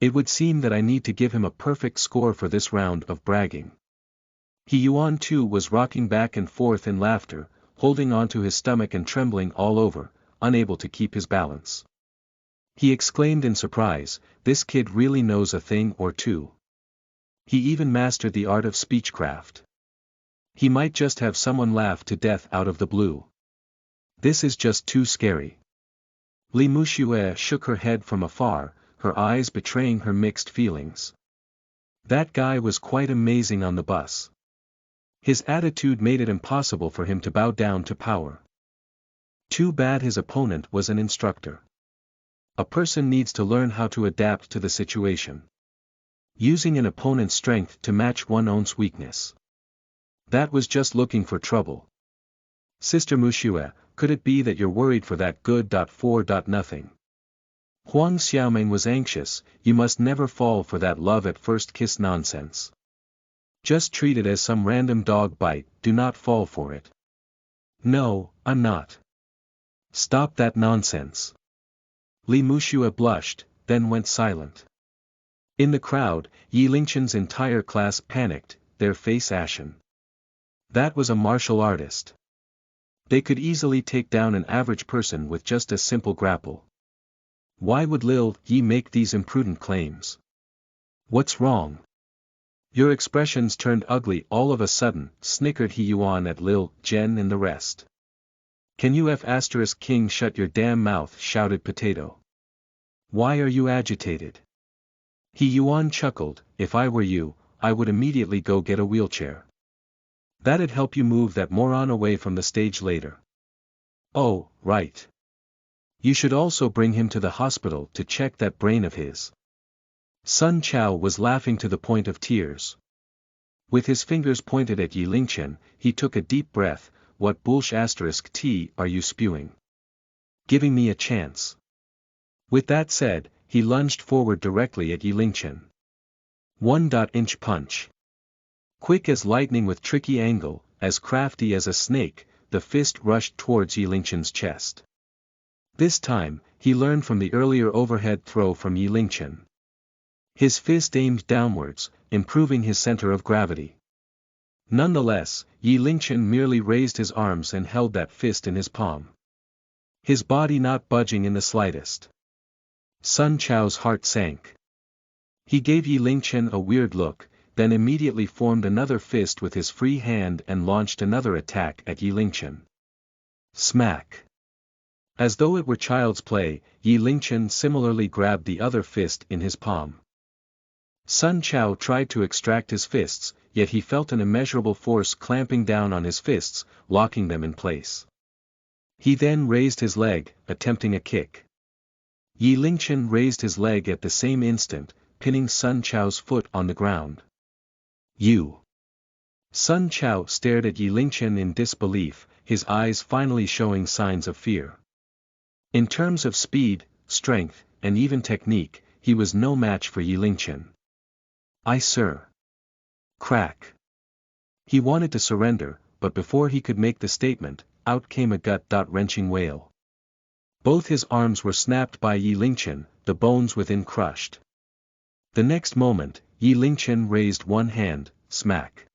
It would seem that I need to give him a perfect score for this round of bragging. He Yuan too was rocking back and forth in laughter, holding onto his stomach and trembling all over, unable to keep his balance. He exclaimed in surprise, this kid really knows a thing or two. He even mastered the art of speechcraft. He might just have someone laugh to death out of the blue. This is just too scary. Li Muxue shook her head from afar, her eyes betraying her mixed feelings. That guy was quite amazing on the bus. His attitude made it impossible for him to bow down to power. Too bad his opponent was an instructor. A person needs to learn how to adapt to the situation. Using an opponent's strength to match one's own weakness. That was just looking for trouble. Sister Muxue, could it be that you're worried for that good for nothing? Huang Xiaoming was anxious, you must never fall for that love at first kiss nonsense. Just treat it as some random dog bite, do not fall for it. No, I'm not. Stop that nonsense. Li Muxue blushed, then went silent. In the crowd, Yi Lingchen's entire class panicked, their face ashen. That was a martial artist. They could easily take down an average person with just a simple grapple. Why would Lil Yi make these imprudent claims? What's wrong? Your expressions turned ugly all of a sudden, snickered He Yuan at Lil Jen and the rest. Can you King shut your damn mouth, shouted Potato. Why are you agitated? He Yuan chuckled, if I were you, I would immediately go get a wheelchair. That'd help you move that moron away from the stage later. Oh, right. You should also bring him to the hospital to check that brain of his. Sun Chao was laughing to the point of tears. With his fingers pointed at Yi Lingchen, he took a deep breath, what *T are you spewing? Giving me a chance. With that said, he lunged forward directly at Yi Lingchen. 1-inch punch. Quick as lightning with tricky angle, as crafty as a snake, the fist rushed towards Yi Lingchen's chest. This time, he learned from the earlier overhead throw from Yi Lingchen. His fist aimed downwards, improving his center of gravity. Nonetheless, Yi Lingchen merely raised his arms and held that fist in his palm. His body not budging in the slightest. Sun Chao's heart sank. He gave Yi Lingchen a weird look, then immediately formed another fist with his free hand and launched another attack at Yi Lingchen. Smack! As though it were child's play, Yi Lingchen similarly grabbed the other fist in his palm. Sun Chao tried to extract his fists, yet he felt an immeasurable force clamping down on his fists, locking them in place. He then raised his leg, attempting a kick. Yi Lingchen raised his leg at the same instant, pinning Sun Chao's foot on the ground. You! Sun Chao stared at Yi Lingchen in disbelief, his eyes finally showing signs of fear. In terms of speed, strength, and even technique, he was no match for Yi Lingchen. "I sir." Crack. He wanted to surrender, but before he could make the statement, out came a gut-wrenching wail. Both his arms were snapped by Yi Lingchen, the bones within crushed. The next moment, Yi Lingchen raised one hand, smack.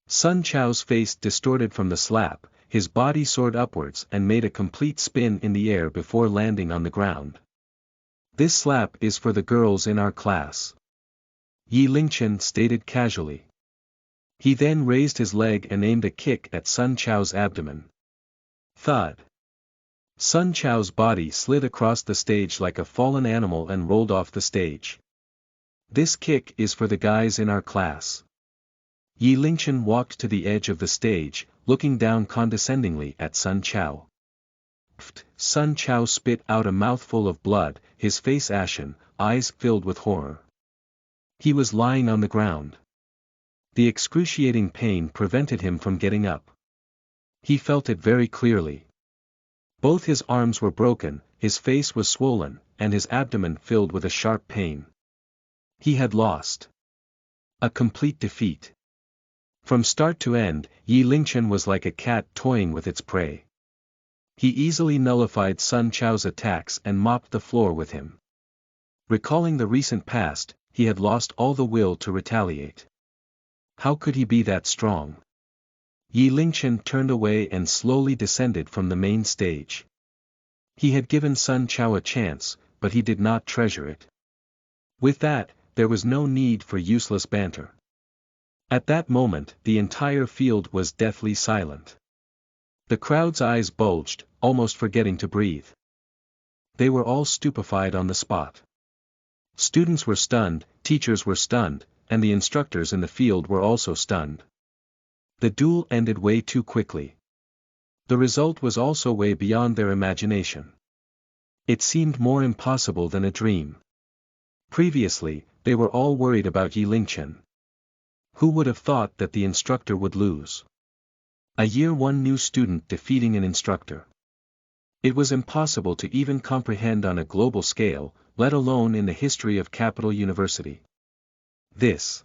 Sun Chao's face distorted from the slap, his body soared upwards and made a complete spin in the air before landing on the ground. "This slap is for the girls in our class," Yi Lingchen stated casually. He then raised his leg and aimed a kick at Sun Chao's abdomen. Thud. Sun Chao's body slid across the stage like a fallen animal and rolled off the stage. "This kick is for the guys in our class." Yi Lingchen walked to the edge of the stage, looking down condescendingly at Sun Chao. Pfft! Sun Chao spit out a mouthful of blood, his face ashen, eyes filled with horror. He was lying on the ground. The excruciating pain prevented him from getting up. He felt it very clearly. Both his arms were broken, his face was swollen, and his abdomen filled with a sharp pain. He had lost. A complete defeat. From start to end, Yi Lingchen was like a cat toying with its prey. He easily nullified Sun Chao's attacks and mopped the floor with him. Recalling the recent past, he had lost all the will to retaliate. How could he be that strong? Yi Lingchen turned away and slowly descended from the main stage. He had given Sun Chao a chance, but he did not treasure it. With that, there was no need for useless banter. At that moment, the entire field was deathly silent. The crowd's eyes bulged, almost forgetting to breathe. They were all stupefied on the spot. Students were stunned, teachers were stunned, and the instructors in the field were also stunned. The duel ended way too quickly. The result was also way beyond their imagination. It seemed more impossible than a dream. Previously, they were all worried about Yi Lingchen. Who would have thought that the instructor would lose? A Year 1 new student defeating an instructor. It was impossible to even comprehend on a global scale, let alone in the history of Capital University. This.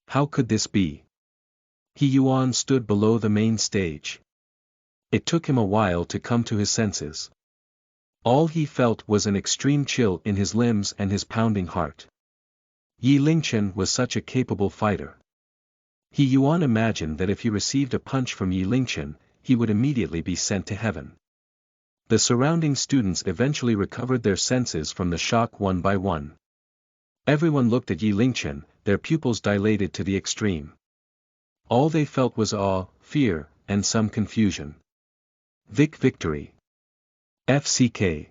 How could this be? He Yuan stood below the main stage. It took him a while to come to his senses. All he felt was an extreme chill in his limbs and his pounding heart. Yi Lingchen was such a capable fighter. He Yuan imagined that if he received a punch from Yi Lingchen, he would immediately be sent to heaven. The surrounding students eventually recovered their senses from the shock one by one. Everyone looked at Yi Lingchen, their pupils dilated to the extreme. All they felt was awe, fear, and some confusion. Victory. FCK.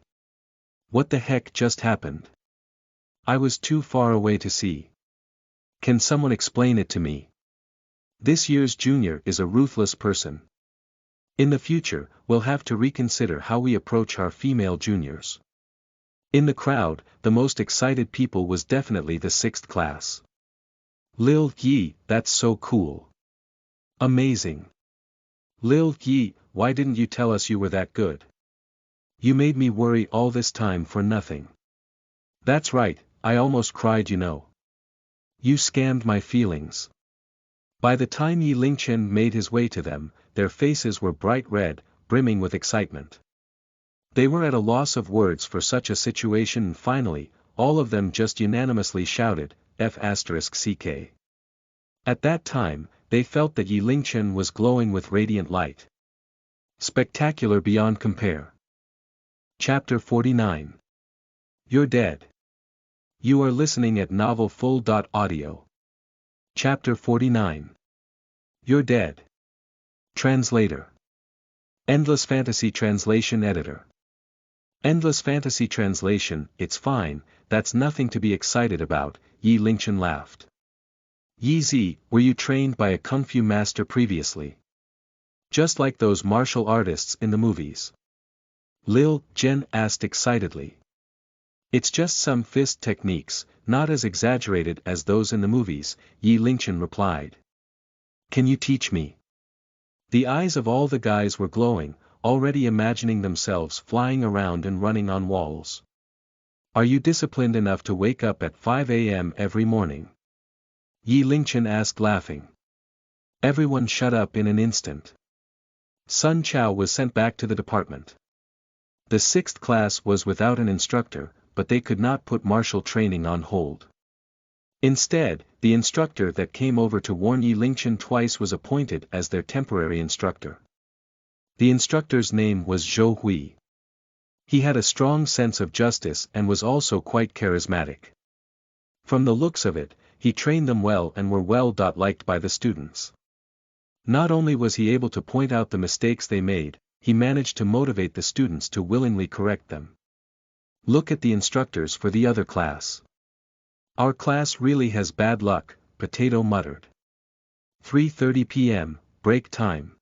What the heck just happened? I was too far away to see. Can someone explain it to me? This year's junior is a ruthless person. In the future, we'll have to reconsider how we approach our female juniors. In the crowd, the most excited people was definitely the 6th class. Lil Yi, that's so cool. Amazing. Lil Yi, why didn't you tell us you were that good? You made me worry all this time for nothing. That's right, I almost cried, you know. You scammed my feelings. By the time Yi Lingchen made his way to them, their faces were bright red, brimming with excitement. They were at a loss of words for such a situation, and finally, all of them just unanimously shouted, F***CK. At that time, they felt that Yi Lingchen was glowing with radiant light. Spectacular beyond compare. Chapter 49. You're dead. You are listening at novelfull.audio. Chapter 49. You're Dead. Translator. Endless Fantasy Translation Editor. Endless Fantasy Translation, it's fine, that's nothing to be excited about, Yi Lingchen laughed. Yi Zi, were you trained by a kung fu master previously? Just like those martial artists in the movies? Lil Jen asked excitedly. It's just some fist techniques, not as exaggerated as those in the movies, Yi Lingchen replied. Can you teach me? The eyes of all the guys were glowing, already imagining themselves flying around and running on walls. Are you disciplined enough to wake up at 5 a.m. every morning? Yi Lingchen asked laughing. Everyone shut up in an instant. Sun Chao was sent back to the department. The 6th class was without an instructor, but they could not put martial training on hold. Instead, the instructor that came over to warn Yi Lingchen twice was appointed as their temporary instructor. The instructor's name was Zhou Hui. He had a strong sense of justice and was also quite charismatic. From the looks of it, he trained them well and were well liked by the students. Not only was he able to point out the mistakes they made, he managed to motivate the students to willingly correct them. Look at the instructors for the other class. Our class really has bad luck, Potato muttered. 3:30 p.m., break time.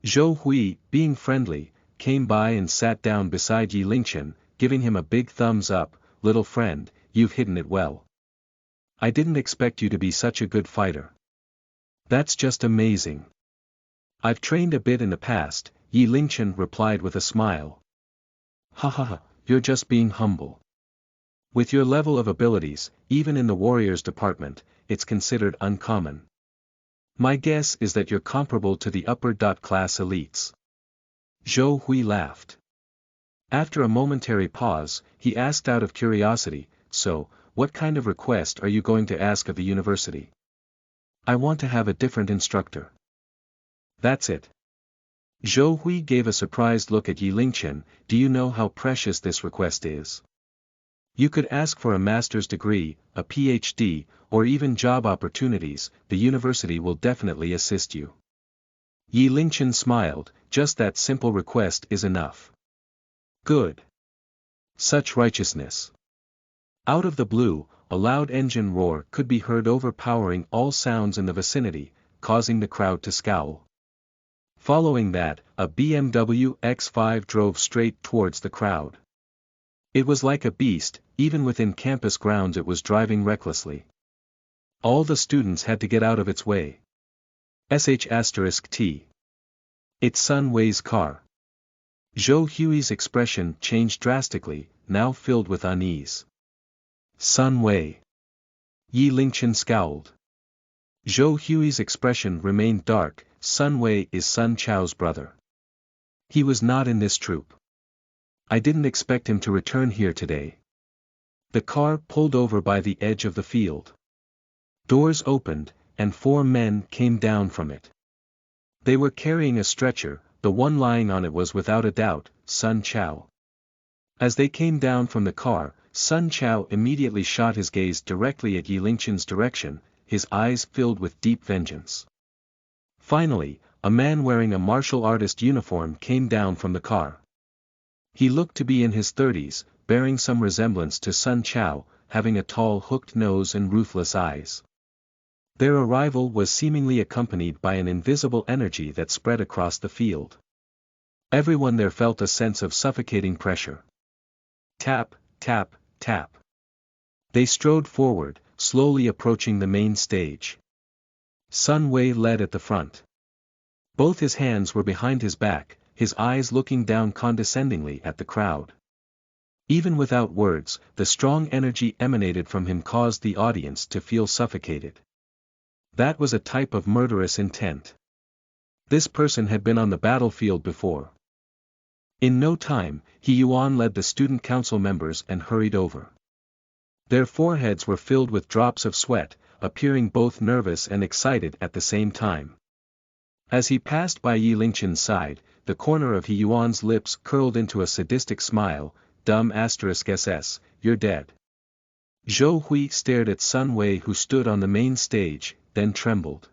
Zhou Hui, being friendly, came by and sat down beside Yi Lingchen, giving him a big thumbs up. Little friend, you've hidden it well. I didn't expect you to be such a good fighter. That's just amazing. I've trained a bit in the past, Yi Lingchen replied with a smile. Ha ha ha, you're just being humble. With your level of abilities, even in the warriors department, it's considered uncommon. My guess is that you're comparable to the upper class elites. Zhou Hui laughed. After a momentary pause, he asked out of curiosity, so, what kind of request are you going to ask of the university? I want to have a different instructor. That's it. Zhou Hui gave a surprised look at Yi Lingchen. Do you know how precious this request is? You could ask for a master's degree, a PhD, or even job opportunities. The university will definitely assist you. Yi Lingchen smiled. Just that simple request is enough. Good. Such righteousness. Out of the blue, a loud engine roar could be heard overpowering all sounds in the vicinity, causing the crowd to scowl. Following that, a BMW X5 drove straight towards the crowd. It was like a beast, even within campus grounds it was driving recklessly. All the students had to get out of its way. *T. It's Sun Wei's car. Zhou Hui's expression changed drastically, now filled with unease. Sun Wei. Yi Lingchen scowled. Zhou Hui's expression remained dark. Sun Wei is Sun Chao's brother. He was not in this troop. I didn't expect him to return here today. The car pulled over by the edge of the field. Doors opened, and 4 men came down from it. They were carrying a stretcher. The one lying on it was without a doubt, Sun Chao. As they came down from the car, Sun Chao immediately shot his gaze directly at Yi Lingchen's direction, his eyes filled with deep vengeance. Finally, a man wearing a martial artist uniform came down from the car. He looked to be in his 30s, bearing some resemblance to Sun Chao, having a tall hooked nose and ruthless eyes. Their arrival was seemingly accompanied by an invisible energy that spread across the field. Everyone there felt a sense of suffocating pressure. Tap, tap, tap. They strode forward, slowly approaching the main stage. Sun Wei led at the front. Both his hands were behind his back, his eyes looking down condescendingly at the crowd. Even without words, the strong energy emanated from him caused the audience to feel suffocated. That was a type of murderous intent. This person had been on the battlefield before. In no time, He Yuan led the student council members and hurried over. Their foreheads were filled with drops of sweat, appearing both nervous and excited at the same time. As he passed by Yi Lingchen's side, the corner of He Yuan's lips curled into a sadistic smile. Dumb *SS, you're dead. Zhou Hui stared at Sun Wei who stood on the main stage, then trembled.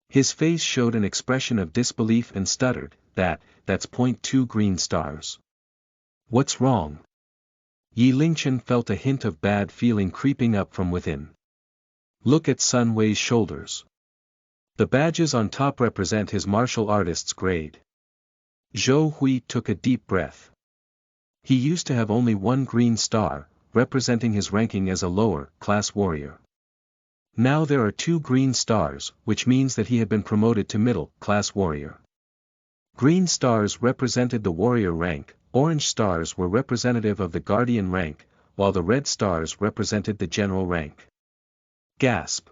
His face showed an expression of disbelief and stuttered, that's .2 green stars. What's wrong? Yi Lingchen felt a hint of bad feeling creeping up from within. Look at Sun Wei's shoulders. The badges on top represent his martial artist's grade. Zhou Hui took a deep breath. He used to have only one green star, representing his ranking as a lower-class warrior. Now there are 2 green stars, which means that he had been promoted to middle-class warrior. Green stars represented the warrior rank, orange stars were representative of the guardian rank, while the red stars represented the general rank. Gasp!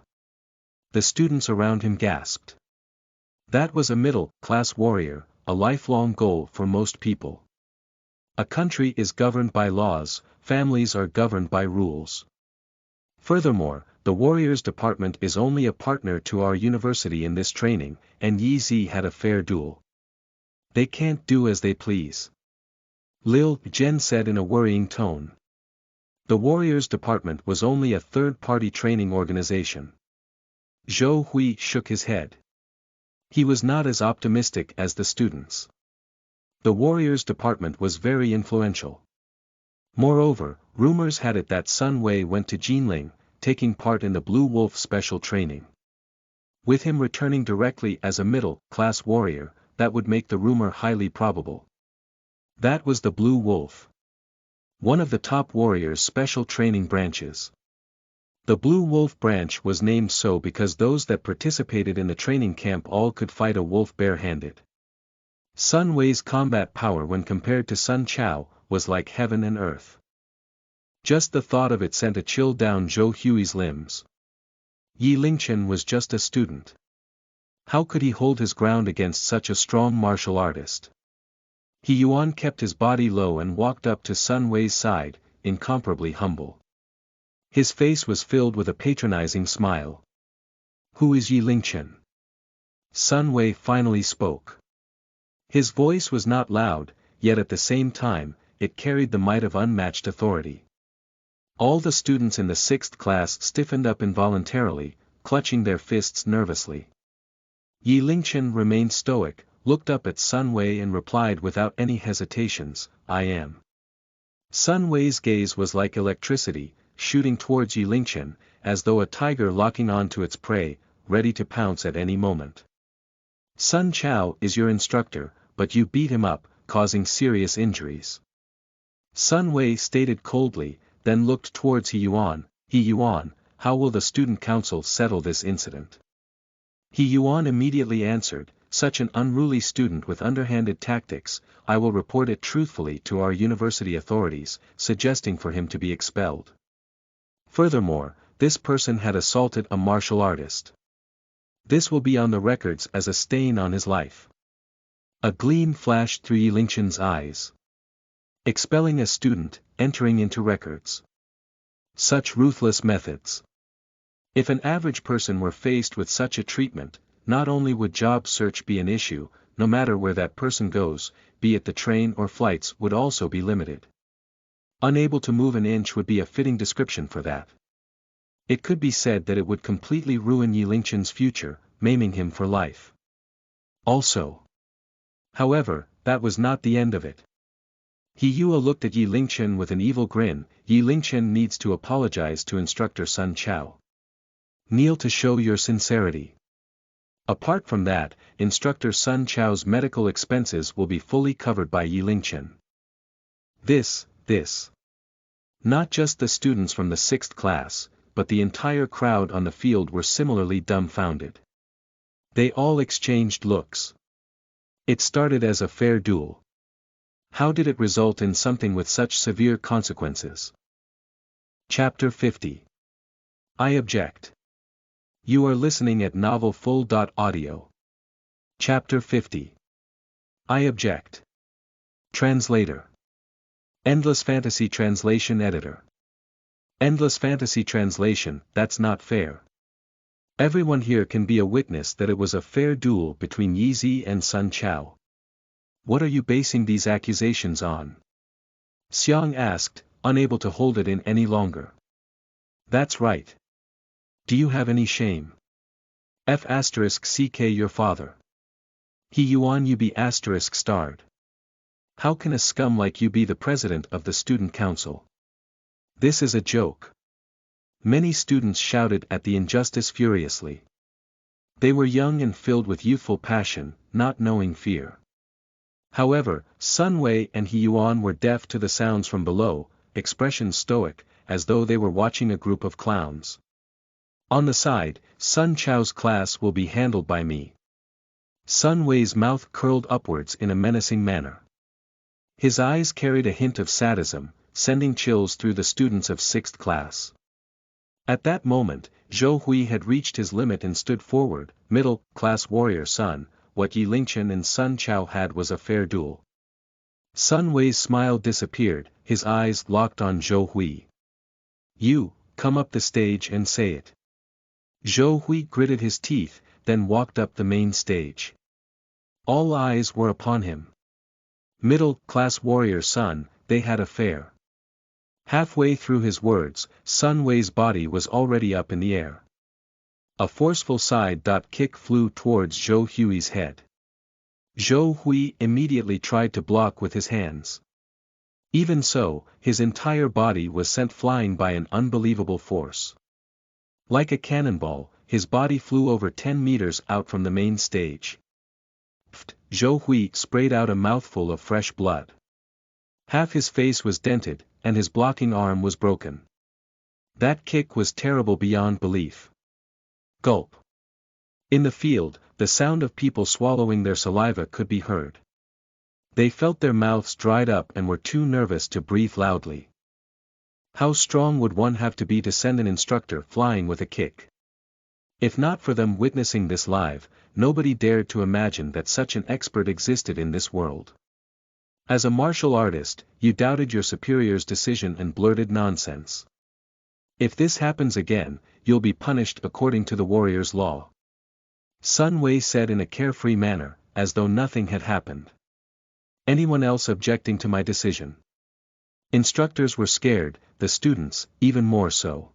The students around him gasped. That was a middle-class warrior, a lifelong goal for most people. A country is governed by laws, families are governed by rules. Furthermore, the Warriors Department is only a partner to our university in this training, and Yi Zi had a fair duel. They can't do as they please. Lil Zhen said in a worrying tone. The Warriors Department was only a third-party training organization. Zhou Hui shook his head. He was not as optimistic as the students. The Warriors Department was very influential. Moreover, rumors had it that Sun Wei went to Jinling, taking part in the Blue Wolf special training. With him returning directly as a middle-class warrior, that would make the rumor highly probable. That was the Blue Wolf. One of the top warriors' special training branches. The Blue Wolf branch was named so because those that participated in the training camp all could fight a wolf bare-handed. Sun Wei's combat power when compared to Sun Chao, was like heaven and earth. Just the thought of it sent a chill down Zhou Hui's limbs. Yi Lingchen was just a student. How could he hold his ground against such a strong martial artist? He Yuan kept his body low and walked up to Sun Wei's side, incomparably humble. His face was filled with a patronizing smile. Who is Yi Lingchen? Sun Wei finally spoke. His voice was not loud, yet at the same time, it carried the might of unmatched authority. All the students in the 6th class stiffened up involuntarily, clutching their fists nervously. Yi Lingchen remained stoic, looked up at Sun Wei and replied without any hesitations, I am. Sun Wei's gaze was like electricity, shooting towards Yi Lingchen, as though a tiger locking on to its prey, ready to pounce at any moment. Sun Chao is your instructor, but you beat him up, causing serious injuries. Sun Wei stated coldly, then looked towards He Yuan, how will the student council settle this incident? He Yuan immediately answered, such an unruly student with underhanded tactics, I will report it truthfully to our university authorities, suggesting for him to be expelled. Furthermore, this person had assaulted a martial artist. This will be on the records as a stain on his life. A gleam flashed through Yi Lingchen's eyes. Expelling a student, entering into records. Such ruthless methods. If an average person were faced with such a treatment, not only would job search be an issue, no matter where that person goes, be it the train or flights would also be limited. Unable to move an inch would be a fitting description for that. It could be said that it would completely ruin Yi Lingchen's future, maiming him for life. Also. However, that was not the end of it. He Yue looked at Yi Lingchen with an evil grin. Yi Lingchen needs to apologize to instructor Sun Chao. Kneel to show your sincerity. Apart from that, instructor Sun Chao's medical expenses will be fully covered by Yi Lingchen. This. Not just the students from the 6th class, but the entire crowd on the field were similarly dumbfounded. They all exchanged looks. It started as a fair duel. How did it result in something with such severe consequences? Chapter 50. I object. You are listening at novelfull.audio. Chapter 50. I object. Translator. Endless Fantasy Translation Editor. Endless Fantasy Translation, that's not fair. Everyone here can be a witness that it was a fair duel between Yi Zi and Sun Chao. What are you basing these accusations on? Xiang asked, unable to hold it in any longer. That's right. Do you have any shame? F asterisk CK your father. He Yuan you be asterisk starred. How can a scum like you be the president of the student council? This is a joke. Many students shouted at the injustice furiously. They were young and filled with youthful passion, not knowing fear. However, Sun Wei and He Yuan were deaf to the sounds from below, expressions stoic, as though they were watching a group of clowns. On the side, Sun Chao's class will be handled by me. Sun Wei's mouth curled upwards in a menacing manner. His eyes carried a hint of sadism, sending chills through the students of 6th class. At that moment, Zhou Hui had reached his limit and stood forward. Middle class warrior Sun, what Yi Lingchen and Sun Chao had was a fair duel. Sun Wei's smile disappeared, his eyes locked on Zhou Hui. You, come up the stage and say it. Zhou Hui gritted his teeth, then walked up the main stage. All eyes were upon him. Middle class warrior Sun, they had a fair. Halfway through his words, Sun Wei's body was already up in the air. A forceful side kick flew towards Zhou Hui's head. Zhou Hui immediately tried to block with his hands. Even so, his entire body was sent flying by an unbelievable force. Like a cannonball, his body flew over 10 meters out from the main stage. Zhou Hui sprayed out a mouthful of fresh blood. Half his face was dented, and his blocking arm was broken. That kick was terrible beyond belief. Gulp. In the field, the sound of people swallowing their saliva could be heard. They felt their mouths dried up and were too nervous to breathe loudly. How strong would one have to be to send an instructor flying with a kick? If not for them witnessing this live, nobody dared to imagine that such an expert existed in this world. As a martial artist, you doubted your superior's decision and blurted nonsense. If this happens again, you'll be punished according to the warrior's law. Sun Wei said in a carefree manner, as though nothing had happened. Anyone else objecting to my decision? Instructors were scared, the students, even more so.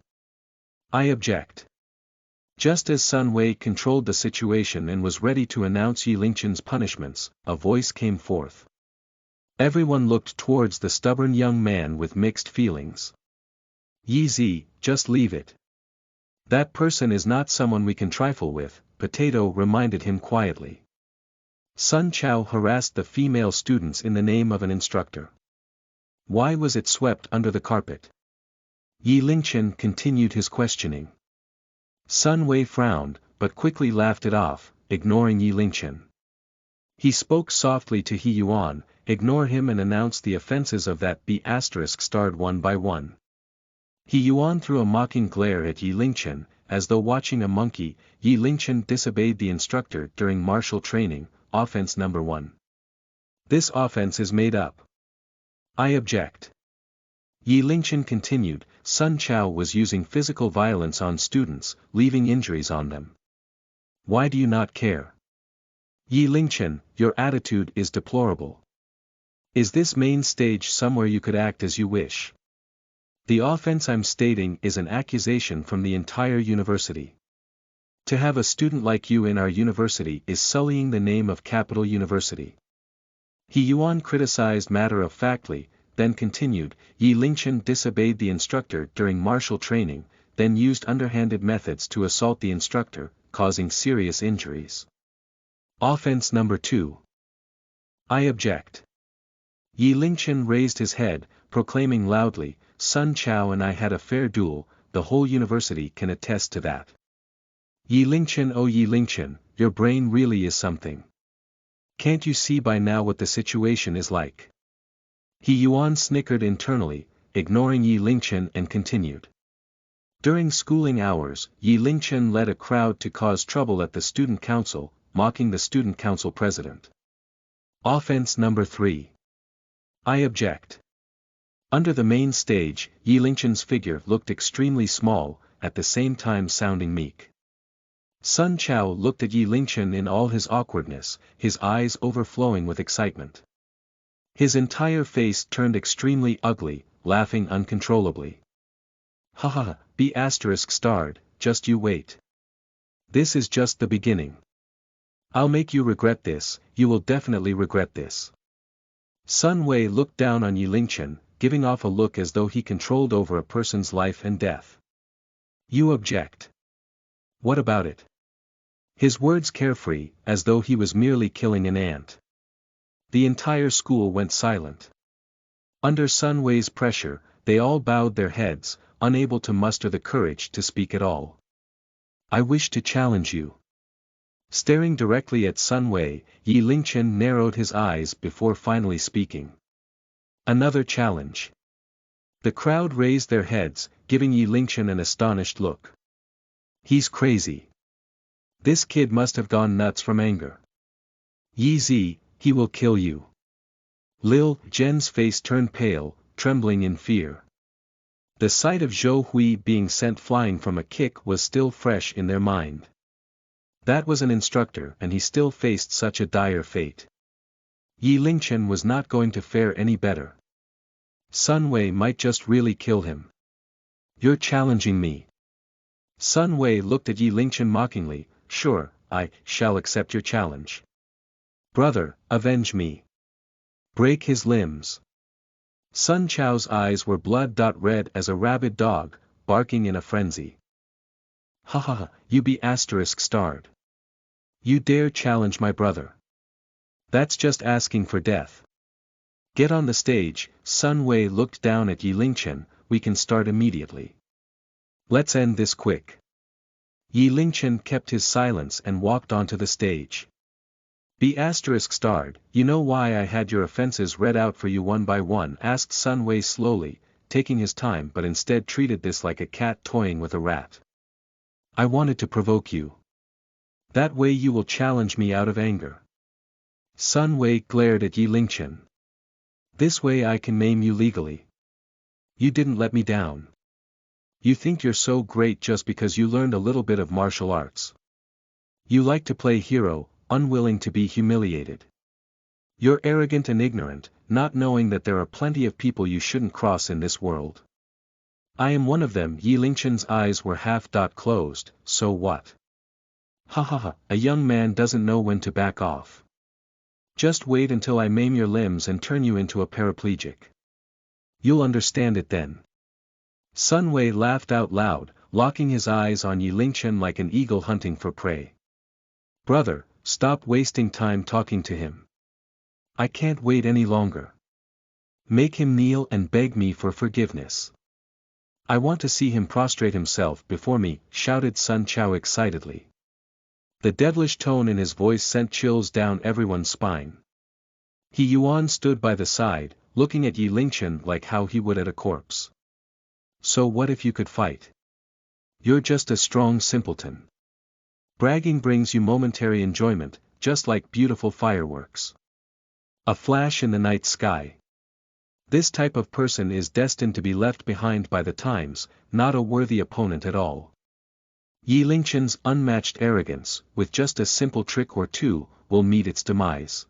I object. Just as Sun Wei controlled the situation and was ready to announce Yi Lingchen's punishments, a voice came forth. Everyone looked towards the stubborn young man with mixed feelings. Yi Zi, just leave it. That person is not someone we can trifle with, Potato reminded him quietly. Sun Chao harassed the female students in the name of an instructor. Why was it swept under the carpet? Yi Lingchen continued his questioning. Sun Wei frowned, but quickly laughed it off, ignoring Yi Lingchen. He spoke softly to He Yuan, ignore him and announced the offenses of that B** starred one by one. He Yuan threw a mocking glare at Yi Lingchen, as though watching a monkey. Yi Lingchen disobeyed the instructor during martial training, offense number 1. This offense is made up. I object. Yi Lingchen continued, Sun Chao was using physical violence on students, leaving injuries on them. Why do you not care? Yi Lingchen, your attitude is deplorable. Is this main stage somewhere you could act as you wish? The offense I'm stating is an accusation from the entire university. To have a student like you in our university is sullying the name of Capital University. He Yuan criticized matter-of-factly, then continued, Yi Lingchen disobeyed the instructor during martial training, then used underhanded methods to assault the instructor, causing serious injuries. Offense number 2. I object. Yi Lingchen raised his head, proclaiming loudly, Sun Chao and I had a fair duel, the whole university can attest to that. Yi Lingchen, oh Yi Lingchen, your brain really is something. Can't you see by now what the situation is like? He Yuan snickered internally, ignoring Yi Lingchen and continued. During schooling hours, Yi Lingchen led a crowd to cause trouble at the student council, mocking the student council president. Offense number 3. I object. Under the main stage, Yi Lingchen's figure looked extremely small, at the same time sounding meek. Sun Chao looked at Yi Lingchen in all his awkwardness, his eyes overflowing with excitement. His entire face turned extremely ugly, laughing uncontrollably. Ha ha ha, B** starred, just you wait. This is just the beginning. I'll make you regret this, you will definitely regret this. Sun Wei looked down on Yi Lingchen, giving off a look as though he controlled over a person's life and death. You object. What about it? His words carefree, as though he was merely killing an ant. The entire school went silent. Under Sun Wei's pressure, they all bowed their heads, unable to muster the courage to speak at all. I wish to challenge you. Staring directly at Sun Wei, Yi Lingchen narrowed his eyes before finally speaking. Another challenge. The crowd raised their heads, giving Yi Lingchen an astonished look. He's crazy. This kid must have gone nuts from anger. Yi Zi, he will kill you. Lil Zhen's face turned pale, trembling in fear. The sight of Zhou Hui being sent flying from a kick was still fresh in their mind. That was an instructor and he still faced such a dire fate. Yi Lingchen was not going to fare any better. Sun Wei might just really kill him. You're challenging me. Sun Wei looked at Yi Lingchen mockingly. Sure, I shall accept your challenge. Brother, avenge me. Break his limbs. Sun Chao's eyes were blood-red as a rabid dog, barking in a frenzy. Ha ha ha, you be *starred. You dare challenge my brother. That's just asking for death. Get on the stage. Sun Wei looked down at Yi Lingchen, we can start immediately. Let's end this quick. Yi Lingchen kept his silence and walked onto the stage. Be *starred, you know why I had your offenses read out for you one by one? Asked Sun Wei slowly, taking his time but instead treated this like a cat toying with a rat. I wanted to provoke you. That way you will challenge me out of anger. Sun Wei glared at Yi Lingchen. This way I can maim you legally. You didn't let me down. You think you're so great just because you learned a little bit of martial arts. You like to play hero, unwilling to be humiliated. You're arrogant and ignorant, not knowing that there are plenty of people you shouldn't cross in this world. I am one of them. Yi Lingchen's eyes were half closed, so what? Ha ha ha, a young man doesn't know when to back off. Just wait until I maim your limbs and turn you into a paraplegic. You'll understand it then. Sun Wei laughed out loud, locking his eyes on Yi Lingchen like an eagle hunting for prey. Brother, stop wasting time talking to him. I can't wait any longer. Make him kneel and beg me for forgiveness. I want to see him prostrate himself before me, shouted Sun Chao excitedly. The devilish tone in his voice sent chills down everyone's spine. He Yuan stood by the side, looking at Yi Lingchen like how he would at a corpse. So what if you could fight? You're just a strong simpleton. Bragging brings you momentary enjoyment, just like beautiful fireworks. A flash in the night sky. This type of person is destined to be left behind by the times, not a worthy opponent at all. Yi Lingchen's unmatched arrogance, with just a simple trick or two, will meet its demise.